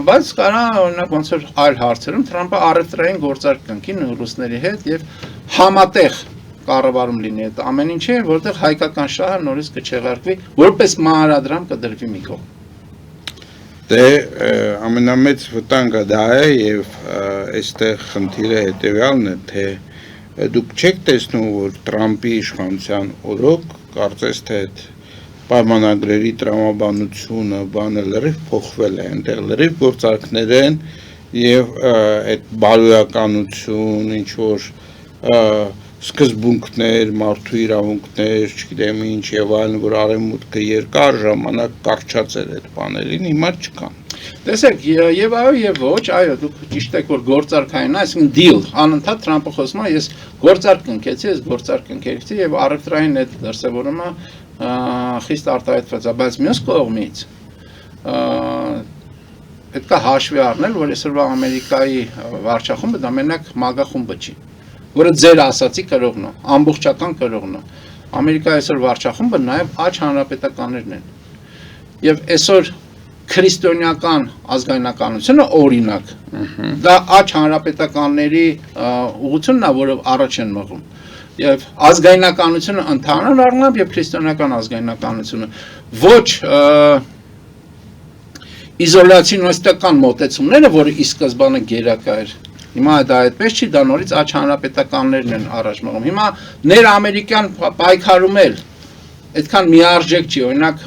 բայց կարա օրինակ ոնց որ այլ հարցերում Թրամփը առևտրային գործարք կնքի ռուսների հետ եւ համատեղ կառավարում լինի այդ ամեն ինչը որտեղ հայկական շահը նորից կչեղարկվի որպես մանրադրամ կդրվի մի կողմ Դե ամենամեծ վտանգը դա է եւ այստեղ խնդիրը հետեւյալն է թե դուք չեք տեսնում որ Թրամփի իշխանության օրոք կարծես թե այդ պայմանագրերի տրամաբանությունը բանը լրիվ փոխվել է այնտեղ լրիվ գործարքներ են եւ այդ բարոյականություն ինչ որ սկզբունքներ, մարդու իրավունքներ, չգիտեմ ինչ եւ այլն, որ արևմուտքը երկար ժամանակ կարճած էր այդ բաներին, հիմա չկան։ Տեսեք, եւ այո եւ ոչ, այո, դուք ճիշտ եք որ գործարքային, այսինքն deal, անընդհատ Թրամփը խոսում է, ես գործարք կնքեցի, ես գործարք կնքեցի եւ առևտրային այդ դրսեւորումը խիստ արտահայտված է, բայց մյուս կողմից պետք է հաշվի առնել, որ այսօրվա Ամերիկայի վարչախումբը դա մենակ MAGA խումբը չի։ Որը ձեր ասացի կրողն է, ամբողջական կրողն է։ Ամերիկայի այսօր վարչախումբը նաև աջ հանրապետականներն են։ Եվ այսօր քրիստոնեական ազգայնականությունը օրինակ։ Դա աջ հանրապետականների ուղղությունն է, որը առաջ են մղում։ Եվ ազգայնականությունը ընդհանուր առմամբ եւ քրիստոնեական ազգայնականությունը ոչ իզոլացիոնիստական մոտեցումները, որը ի սկզբանե գերակա էր։ Հիմա դա այդպես չի, դա նորից աջ հանրապետականներն են առաջ մղում։ Հիմա ներամերիկյան պայքարում էլ այդքան միարժեք չի, օրինակ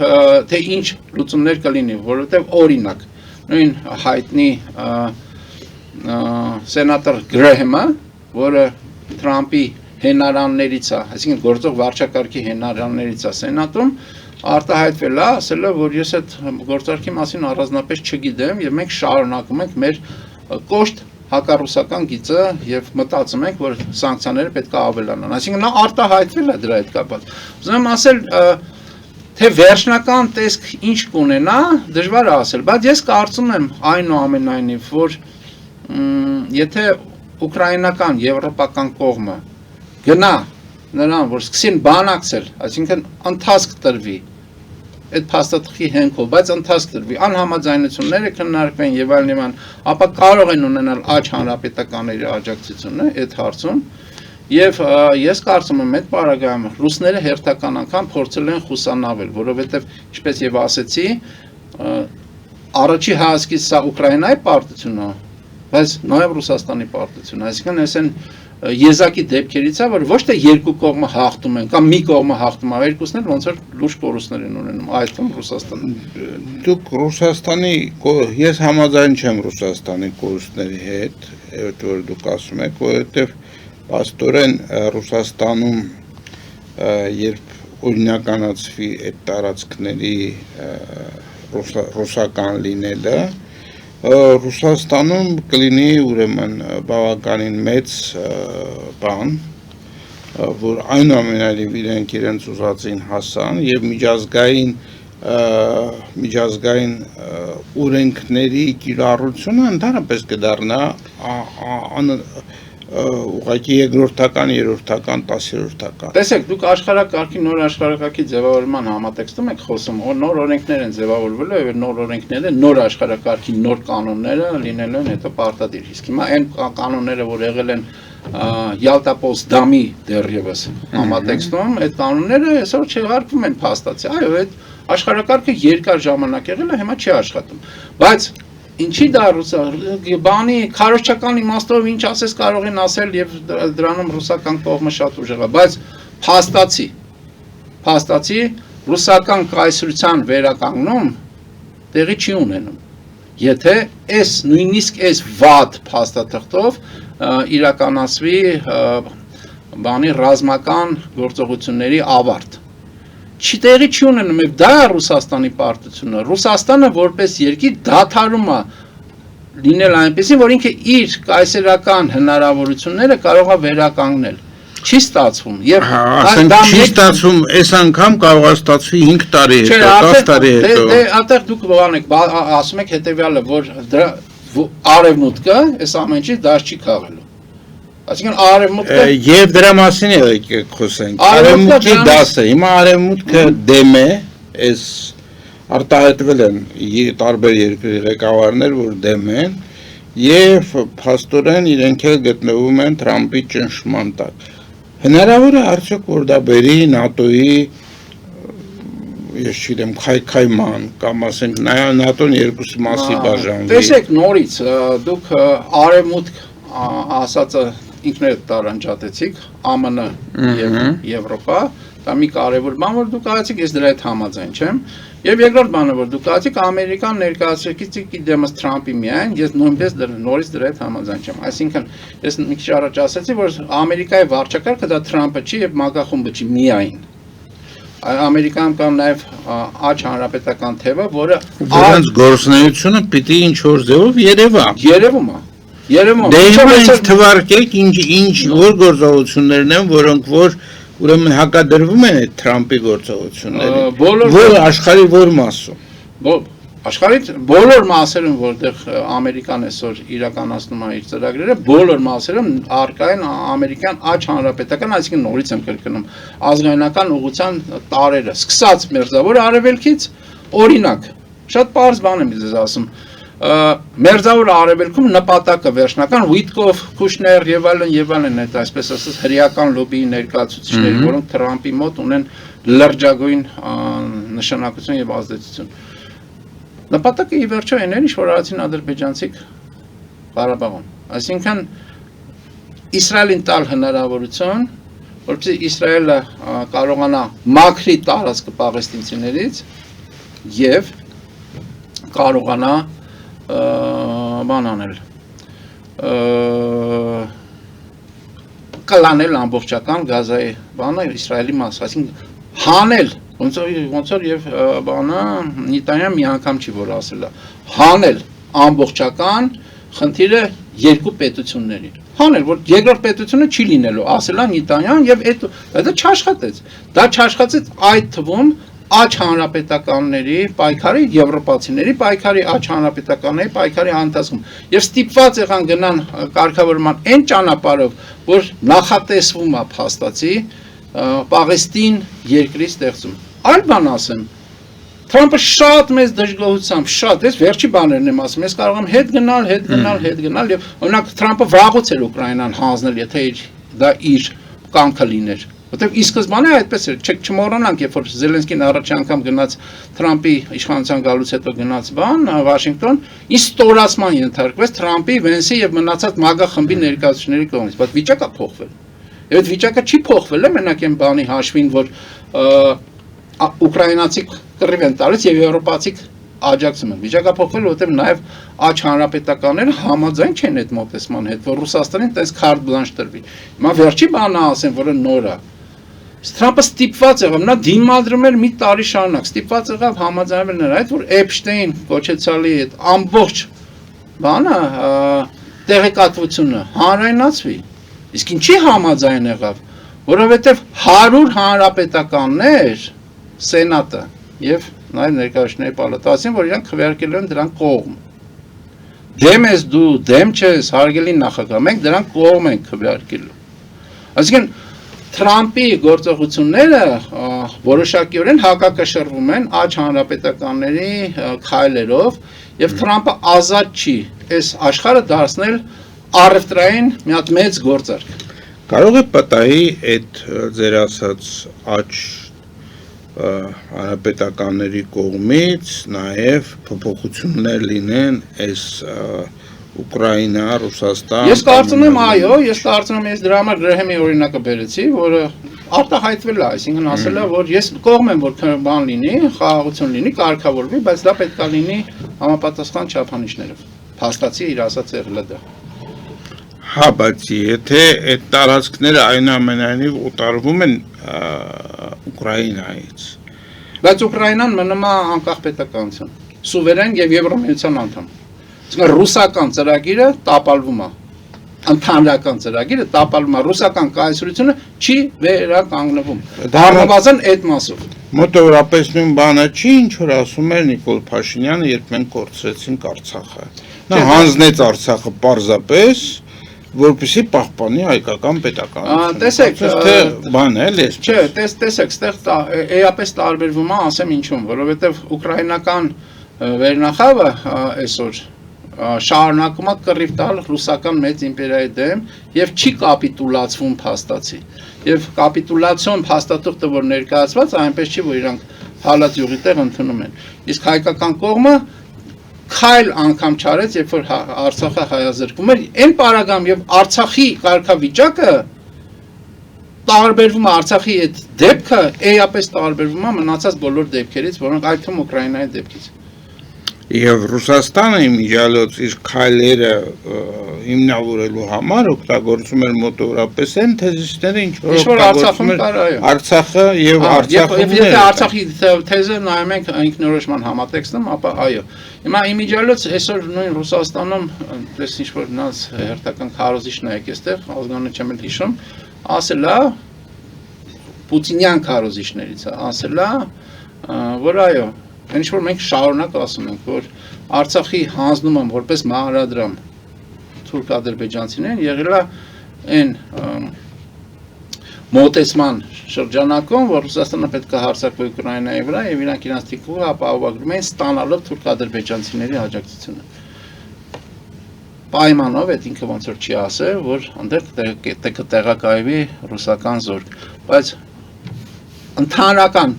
թե ինչ լուծումներ կլինի, որովհետև օրինակ նույն հայտնի սենատոր Գրեհեմը, որը Թրամփի հենարաններից է, այսինքն գործող վարչակարգի հենարաններից է սենատում, արտահայտվել է, ասել է, որ ես այդ գործարքի մասին առանձնապես չգիտեմ եւ մենք շարունակում ենք մեր կոշտ հակառուսական գիծը եւ մտածում ենք, որ սանկցիաները պետք է ավելանան։ Այսինքն նա արտահայտվել է դրա հետ կապված։ Ուզում եմ ասել, թե վերջնական տեսք ինչ կունենա, դժվար է ասել, բայց ես կարծում եմ այնուամենայնիվ, որ եթե ուկրաինական եվրոպական կողմը գնա նրան, որ սկսին բանակցել, այսինքն ընթացք տրվի այդ փաստաթղթի հենքով, բայց ընթացք տրվի, անհամաձայնությունները քննարկվեն եւ այլն, ապա կարող են ունենալ աջ հանրապետականների աջակցությունը այդ հարցում եւ ես կարծում եմ այդ պարագայում ռուսները հերթական անգամ փորձել են խուսանավել, որովհետեւ ինչպես եւ ասեցի, առաջի հայացքից սա Ուկրաինայի պարտությունը, բայց նաեւ Ռուսաստանի պարտությունը, այսինքն այս են եզակի դեպքերից է, որ ոչ թե երկու կողմը հաղթում են, կամ մի կողմը հաղթում է, երկուսն էլ ոնց որ լուրջ կորուստներ են ունենում, այդտեղ Ռուսաստանը։ Դուք Ռուսաստանի, ես համաձայն չեմ Ռուսաստանի կորուստների հետ, այդ որ դուք ասում եք, որովհետև պաստորեն Ռուսաստանում երբ օրինականացվի այդ տարածքների ռուսական լինելը, Ռուսաստանում կլինի ուրեմն բավականին մեծ բան, որ այնուամենայնիվ իրենք իրենց ուզածին հասան եւ միջազգային օրենքների կիրառությունը ընդհանրապես կդառնա ուղղակի երկրորդական, երրորդական, 10-րդական։ Տեսեք, դուք աշխարհակարգի նոր աշխարհակարգի ձևավորման համատեքստում եք խոսում, նոր օրենքներ են ձևավորվելու եւ նոր օրենքները, նոր աշխարհակարգի նոր կանոնները լինելու են հետո պարտադիր։ Իսկ հիմա այն կանոնները, որ եղել են Յալտա-Պոցդամի դեռևս համատեքստում, այդ կանոնները այսօր չեղարկվում են փաստացի։ Այո, այդ աշխարհակարգը երկար ժամանակ եղել է, հիմա չի աշխատում։ Բայց ինչի դա բանի քարոզչական իմաստով ինչ ասես կարող են ասել եւ դրանում ռուսական կողմը շատ ուժեղ է, բայց փաստացի ռուսական կայսրության վերականգնում տեղի չի ունենում։ Եթե նույնիսկ այս վատ փաստաթղթով իրականացվի բանի ռազմական գործողությունների ավարտ։ Չտեղի չի ունենում, եւ դա է Ռուսաստանի պարտությունը։ Ռուսաստանը որպես երկիր դադարում է լինել այնպեսին, որ ինքը իր կայսերական հնարավորությունները կարող է վերականգնել։ Չի ստացվում։ Եվ չի ստացվում, այս անգամ կարող է ստացվի 5 տարի հետո, 10 տարի հետո։ Դե այդտեղ դուք բանեք, ասում եք հետեւյալը, որ արևմուտքը այս ամեն ինչի դաշ չի քաղելու։ Այսինքն արևմուտքը եւ դրա մասին եք խոսենք։ Արևմուտքի դասը, հիմա արևմուտքը դեմ է, այս արտահայտվել են տարբեր երկրի ղեկավարներ, որ դեմ են եւ փաստորեն իրենք էլ գտնվում են Թրամփի ճնշման տակ։ Հնարավոր է արդյոք որ դա բերի ՆԱՏՕ-ի ես չգիտեմ քայքայման կամ ասենք ՆԱՏՕ-ն երկուսի մասի բաժանվի։ Տեսեք նորից դուք արևմուտք ասածը ինքներդ տարանջատեցիք ԱՄՆ եւ Եվրոպա, դա մի կարևոր բան որ դուք ասացիք, ես դրա հետ համաձայն չեմ։ Եվ երկրորդ բանը որ դուք ասացիք Ամերիկան ներկայացրեցիք դեմս Թրամփի միայն, ես նույնպես նորից դրա հետ համաձայն չեմ։ Այսինքն ես մի քիչ առաջ ասացի, որ Ամերիկայի վարչակարգը դա Թրամփը չի եւ մագախումբը չի միայն։ Ամերիկան կամ նաեւ աջ հանրապետական թևը, որը դրանց գործունեությունը պիտի ինչ որ ձևով երևա։ Երևում Դե հիմա թվարկեք ինչ որ գործողություններն են, որոնք որ ուրեմն հակադրվում են այդ Թրամփի գործողություններին։ Որ աշխարհի որ մասում։ Աշխարհի բոլոր մասերում, որտեղ Ամերիկան այսօր իրականացնում է իր ծրագրերը, բոլոր մասերում արկա են ամերիկյան աջ հանրապետական, այսինքն նորից եմ կրկնում, ազգայնական ուղղության տարրերը, սկսած Մերձավոր Արևելքից, օրինակ Շատ պարզ բան եմ ձեզ ասում։ Մերձավոր Արևելքում նպատակը վերջնական Ուիտկոֆ, Քուշներ եւ այլն այդ այսպես ասած հրեական լոբիի ներկայացուցիչներ, որոնք Թրամփի մոտ ունեն լրջագույն նշանակություն եւ ազդեցություն։ Նպատակը ի վերջո այն էր, ինչ որ արեցին ադրբեջանցիք Ղարաբաղում։ Այսինքն Իսրայելին տալ հնարավորություն, որպեսզի Իսրայելը կարողանա մաքրի տարածքը պաղեստինցիներից եւ կարողանա բան անել կլանել ամբողջական Գազայի բանը Իսրայելի մաս, այսինքն հանել ոնց որ եւ բանը Նետանյահը մի անգամ չի որ ասել է հանել ամբողջական խնդիրը երկու պետությունների հանել որ երկրորդ պետությունը չի լինելու ասել է Նետանյահն եւ դա չաշխատեց դա չաշխատեց այդ թվում աջ հանրապետականների պայքարի եվրոպացիների պայքարի աջ հանրապետականների պայքարի ընթացքում եւ ստիպված եղան գնան կարգավորման այն ճանապարհով որ նախատեսվում է փաստացի Պաղեստին երկրի ստեղծում այլ բան ասեմ Թրամփը շատ մեծ դժգոհությամբ շատ ես վերջի բաներն եմ ասում ես կարող եմ հետ գնալ եւ օրինակ Թրամփը վաղուց էր Ուկրաինան հանձնել եթե դա իր կամքը լիներ Որտեղ ի սկզբանե այդպես էր, չմոռանանք, երբ որ Զելենսկին առաջ անգամ գնաց Թրամփի իշխանության գալուց հետո գնաց Վաշինգտոն, ի ստորացման ենթարկվեց Թրամփի, Վենսի եւ մնացած MAGA խմբի ներկայացուցիչների կողմից, բայց վիճակը փոխվել։ Եվ այդ վիճակը չի փոխվել, մենակ այն բանի հաշվին, որ ուկրաինացիք կռիվ են տալիս եւ եվրոպացիք աջակցում են։ Վիճակը փոխվել, որովհետեւ նաեւ աջ հանրապետականները համաձայն չեն այդ մոտեցման հետ, որ Ռուսաստանին տես քարտ բլանշ տրվի։ Հիմա վերջի բանը ասեմ, որը նոր է։ Թրամփը ստիպված եղավ, նա դիմադրում էր մի տարի շարունակ, ստիպված եղավ համաձայնվել նրա հետ, որ Էփշտեյն կոչեցալի այդ ամբողջ բանը տեղեկատվությունը հանրայնացվի։ Իսկ ինչի համաձայն եղավ, որովհետև 100 հանրապետականներ սենատը եւ նաեւ ներկայացուցիչների պալատը ասին, որ իրանք քվեարկել են դրան կողմ։ Դեմ ես դու, դեմ չես, հարգելի նախագահ, մենք դրան կողմ ենք քվեարկելու։ Այսինքն Թրամփի գործողությունները որոշակիորեն հակակշռվում են աջ հանրապետականների քայլերով եւ Թրամփը ազատ չի այս աշխարհը դարձնել առևտրային մի հատ մեծ գործարք։ Կարող է պատահի այդ ձեր ասած աջ հանրապետականների կողմից նաեւ փոփոխություններ լինեն այս Ուկրաինա, Ռուսաստան։ Ես կարծում եմ, այո, ես դրա համար Գրեհեմի օրինակը բերեցի, որը արտահայտվել է, այսինքն ասել է, որ ես կողմ եմ, որ բան լինի, խաղաղություն լինի, կարգավորվի, բայց դա պետք է լինի համապատասխան չափանիշներով։ Փաստացի իր ասած եղել է դա։ Հա, բայց եթե այդ տարածքները այնուամենայնիվ օտարվում են Ուկրաինայից։ Բայց Ուկրաինան մնում է անկախ պետականություն, սուվերեն եւ Եվրոմիության անդամ։ Ռուսական ծրագիրը տապալվում է, ընդհանրական ծրագիրը տապալվում է, ռուսական կայսրությունը չի վերականգնվում, դառնվածն այդ մասով։ Մոտավորապես նույն բանը չի, ինչ որ ասում էր Նիկոլ Փաշինյանը, երբ մենք կորցրեցինք Արցախը։ Նա հանձնեց Արցախը պարզապես, որպեսզի պահպանի հայկական պետականությունը։ Տեսեք, բան է, էլի։ Չէ, տեսեք, ստեղ էապես տարբերվում է, ասեմ ինչու՞մ, որովհետև ուկրաինական վերնախավը այսօր շարունակում է կռիվ տալ ռուսական մեծ իմպերիայի դեմ եւ չի կապիտուլացվում փաստացի եւ կապիտուլացիոն փաստաթուղթը որ ներկայացված այնպես չի որ իրանք հալած յուղի տեղ ընդունում են իսկ հայկական կողմը քայլ անգամ չարեց երբ որ Արցախը հայազրկվում էր այն պարագայում եւ Արցախի կարգավիճակը տարբերվում է Արցախի այդ դեպքը էապես տարբերվում է մնացած բոլոր դեպքերից որոնք այդ թվում Ուկրաինայի դեպքից Եվ Ռուսաստանը իմիջիալոց իր քայլերը հիմնավորելու համար օգտագործում էր մոտավորապես այն թեզիսները, ինչ որ օգտագործում էր Արցախը եւ Արցախում։ Եթե Արցախի թեզը նայում ենք ինքնորոշման համատեքստում, ապա այո։ Հիմա իմիջիալոց այսօր նույն Ռուսաստանում, դες ինչ որ նրանց հերթական քարոզիչն է եկել այստեղ, ազգանունը չեմ էլ հիշում, ասել է Պուտինյան քարոզիչներից է, ասել է, որ այո Ինչ որ մենք շարունակ ասում ենք, որ Արցախի հանձնումը որպես մանրադրամ թուրք-ադրբեջանցիներն եղել է այն մոտեցման շրջանակում, որ Ռուսաստանը պետք է հարձակվի Ուկրաինայի վրա եւ իրանք իրենց թիկունքը ապահովագրում են ստանալով թուրք-ադրբեջանցիների աջակցությունը։ Պայմանով այդ ինքը ոնց որ չի ասել, որ այնտեղ կտեղակայվի ռուսական զորք, բայց ընդհանրական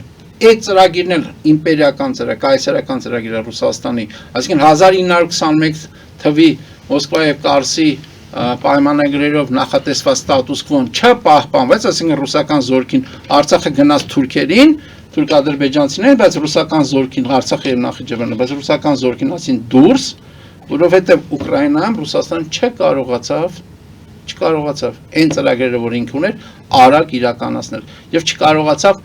այդ ծրագիրն էլ իմպերիական ծրագիր, կայսերական ծրագիր է Ռուսաստանի, այսինքն 1921 թվի Մոսկվա եւ Կարսի պայմանագրերով նախատեսված ստատուս կվոն չպահպանվեց, այսինքն ռուսական զորքին Արցախը գնաց թուրքերին, թուրք-ադրբեջանցիներին, բայց ռուսական զորքին Արցախը եւ Նախիջևանը, բայց ռուսական զորքին ասին դուրս, որովհետեւ Ուկրաինայում Ռուսաստանը չկարողացավ այն ծրագրերը, որ ինքը ուներ, արագ իրականացնել եւ չկարողացավ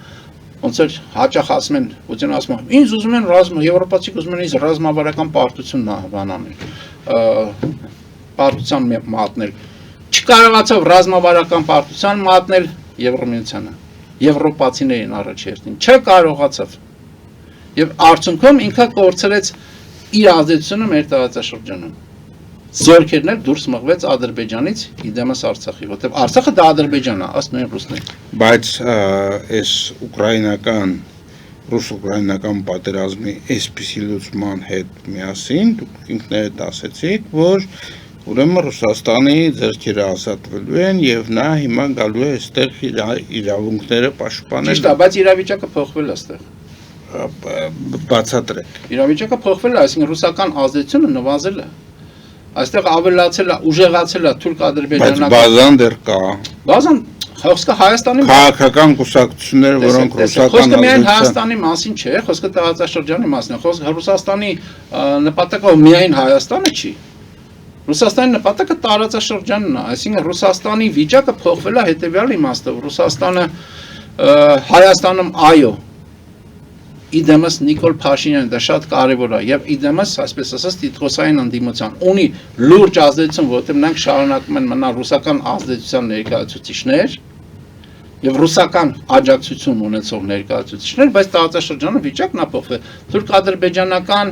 ոնց որ հաճախ ասում են, Պուտինը ասում է, ինձ ուզում են եվրոպացիք ուզում են ինձ ռազմավարական պարտություն բանանել, պարտության մատնել, չկարողացավ ռազմավարական պարտության մատնել Եվրոմիությանը, եվրոպացիներին առաջերտին, չկարողացավ եւ արդյունքում ինքը կորցրեց իր ազդեցությունը մեր տարածաշրջանում։ Զորքերն էլ դուրս մղվեց Ադրբեջանից իդեմս Արցախի, որտեղ Արցախը դա Ադրբեջանն է, ասում են ռուսներ։ Բայց այս ռուս-ուկրաինական պատերազմի այսպիսի լուծման հետ միասին դուք ինքներդ ասեցիք, որ ուրեմն Ռուսաստանի ձեռքերը ազատվելու են եւ նա հիմա գալու է այստեղ իրավունքները պաշտպանել։ Ճիշտ է, բայց իրավիճակը փոխվել է այստեղ։ Բացատրեք։ Իրավիճակը փոխվել է, այսինքն ռուսական ազդեցությունը նվազել է։ Այստեղ ավելացել է, ուժեղացել է թուրք-ադրբեջանական։ Բայց բազան դեռ կա։ Բազան խոսքը Հայաստանի քաղաքական կուսակցություններ, որոնք ռուսական խոսքը միայն Հայաստանի մասին չէ, խոսքը տարածաշրջանի մասին է, խոսքը Ռուսաստանի նպատակը միայն Հայաստանը չի։ Ռուսաստանի նպատակը տարածաշրջանն է, այսինքն Ռուսաստանի վիճակը փոխվել է հետևյալ իմաստով, Ռուսաստանը Հայաստանում այո իդեմս Նիկոլ Փաշինյանը դա շատ կարևոր է եւ իդեմս այսպես ասած տիտղոսային ընդդիմության ունի լուրջ ազդեցություն, որովհետեւ նրանք շարունակում են մնալ ռուսական ազդեցության ներկայացուցիչներ եւ ռուսական աջակցություն ունեցող ներկայացուցիչներ, բայց տարածաշրջանը վիճակն է փոխվել։ Թուրք-ադրբեջանական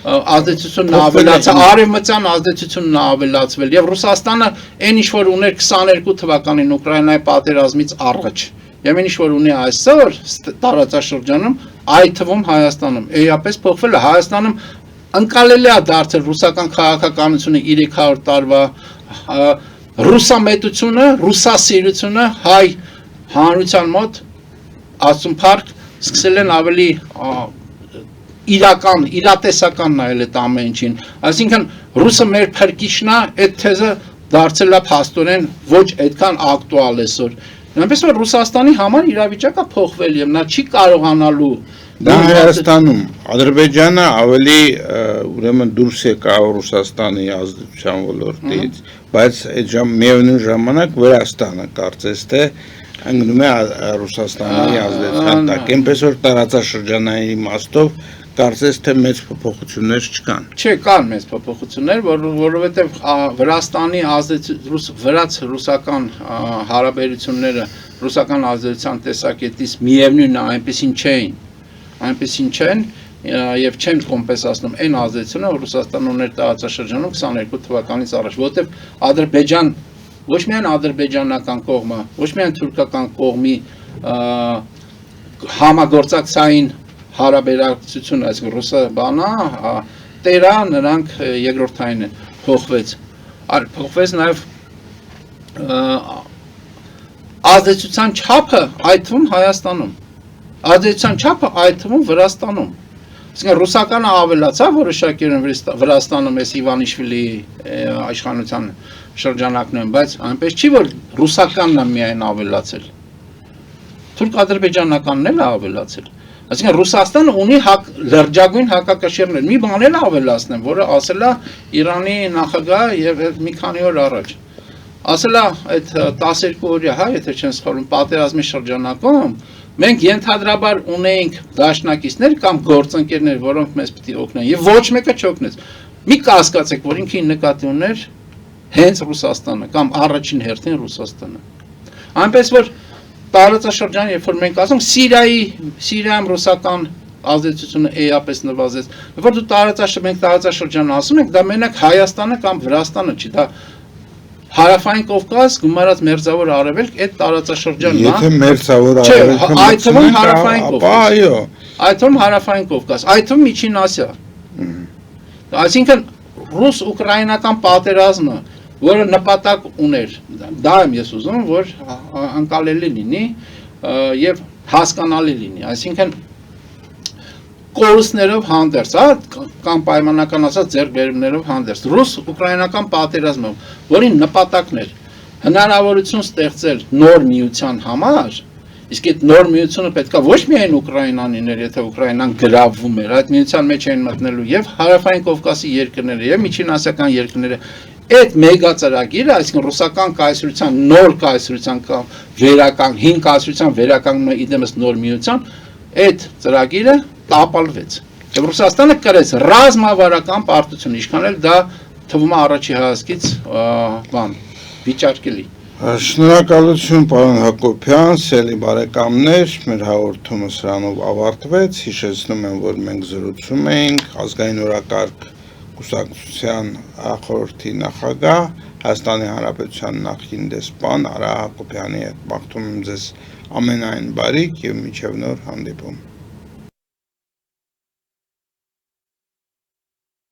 ազդեցությունն ավելացել, արևմտյան ազդեցությունն ավելացվել եւ Ռուսաստանը այն ինչ որ ուներ 22 թվականին Ուկրաինայի պատերազմից առաջ եւ այն ինչ որ ունի այսօր տարածաշրջանում, այդ թվում Հայաստանում, էապես փոխվել է Հայաստանում ընկալելի է դարձել ռուսական քաղաքականությունը 300 տարվա ռուսամետությունը, ռուսասիրությունը հայ հանրության մոտ ասում փառք սկսել են ավելի իրական, իրատեսական նայել այդ ամեն ինչին, այսինքն ռուսը մեր փրկիչն է, այդ թեզը դարձել է փաստորեն ոչ այդքան ակտուալ այսօր։ Այնպես որ Ռուսաստանի համար իրավիճակը փոխվել եւ նա չի կարողանալու դա Հայաստանում Ադրբեջանը ավելի ուրեմն դուրս եկավ Ռուսաստանի ազդեցության ոլորտից, բայց այդ միևնույն ժամանակ Վրաստանը կարծես թե ընկնում է Ռուսաստանի ազդեցության տակ, այնպես որ տարածաշրջանային իմաստով կարծես թե մեծ փոփոխություններ չկան։ Չէ, կան մեծ փոփոխություններ, որովհետև Վրաստանի ռուսական հարաբերությունները ռուսական ազդեցության տեսակետից միևնույնն է այնպեսին չեն եւ չեն կոմպենսացնում այն ազդեցությունը, որ Ռուսաստանն ուներ տարածաշրջանում 22 թվականից առաջ, որովհետև Ադրբեջան ոչ միայն ադրբեջանական կողմը, ոչ միայն թուրքական կողմի համագործակցային հարաբերակցություն, այսինքն ռուսը բանա, տերա, նրանք երկրորդային են, փոխվեց նաև ազդեցության չափը այդ թվում Հայաստանում, ազդեցության չափը այդ թվում Վրաստանում, այսինքն ռուսականը ավելացավ որոշակիորեն Վրաստանում էս Իվանիշվիլի իշխանության շրջանակներում, բայց այնպես չի, որ ռուսականն է միայն ավելացել, թուրք-ադրբեջանականն էլ է ավելացել։ Այսինքն Ռուսաստանը ունի լրջագույն հակակշիռներ, մի բան էլ ավելացնեմ, որը ասել է Իրանի նախագահը եւ մի քանի օր առաջ։ Ասել է այդ 12 օրյա, եթե չեմ սխալվում, պատերազմի շրջանակում մենք ենթադրաբար ունեինք դաշնակիցներ կամ գործընկերներ, որոնք մեզ պիտի օգնեն, եւ ոչ մեկը չօգնեց։ Մի կասկածեք, որ ինքին նկատի ուներ հենց Ռուսաստանը կամ առաջին հերթին Ռուսաստանը։ Այնպես որ տարածաշրջան, երբ որ մենք ասում Սիրիայում ռուսական ազդեցությունը էապես նվազեց, երբ որ մենք տարածաշրջան ասում ենք, դա մենակ Հայաստանը կամ Վրաստանը չի, դա Հարավային Կովկաս, գումարած Մերձավոր Արևելք, այդ տարածաշրջանն է։ Եթե Մերձավոր Չէ, Արևելքը այդ թվում Հարավային ապա Կովկաս։ այո։ Այդ թվում Հարավային Կովկաս, այդ թվում Միջին Ասիա։ Այսինքն ռուս-ուկրաինական պատերազմը, որը նպատակ ուներ, դա եմ ես ուզում, որ անկալելի լինի եւ հասկանալի լինի, այսինքն կորուստներով հանդերձ, կամ պայմանական ասած ձեռքբերումներով հանդերձ, ռուս-ուկրաինական պատերազմը, որի նպատակն էր հնարավորություն ստեղծել նոր միության համար, իսկ այդ նոր միությունը պետքա ոչ միայն Ուկրաինան լիներ, եթե Ուկրաինան գրավվում էր, այդ միության մեջ էին մտնելու եւ Հարավային Կովկասի երկրները եւ միջինասիական երկրները, այդ մեգա ծրագիրը, այսինքն ռուսական կայսրության նոր կայսրության կամ վերականգ, հին կայսրության վերականգնումը իդեմս նոր միության, այդ ծրագիրը տապալվեց։ Եվ Ռուսաստանը կրեց ռազմավարական պարտություն, ինչքան էլ դա թվում է առաջի հայացքից վիճարկելի։ Շնորհակալություն պարոն Հակոբյան, սիրելի բարեկամներ, մեր հաղորդումը սրանով ավարտվեց, հիշեցնում եմ, որ մենք զրուցում էինք ազգային օրակարգ կուսակցության խորհրդի նախագահ, Հայաստանի Հանրապետության նախկին դեսպան Արա Հակոբյանի հետ։ Մաղթում եմ ձեզ ամենայն բարիք եւ մինչեւ նոր հանդիպում։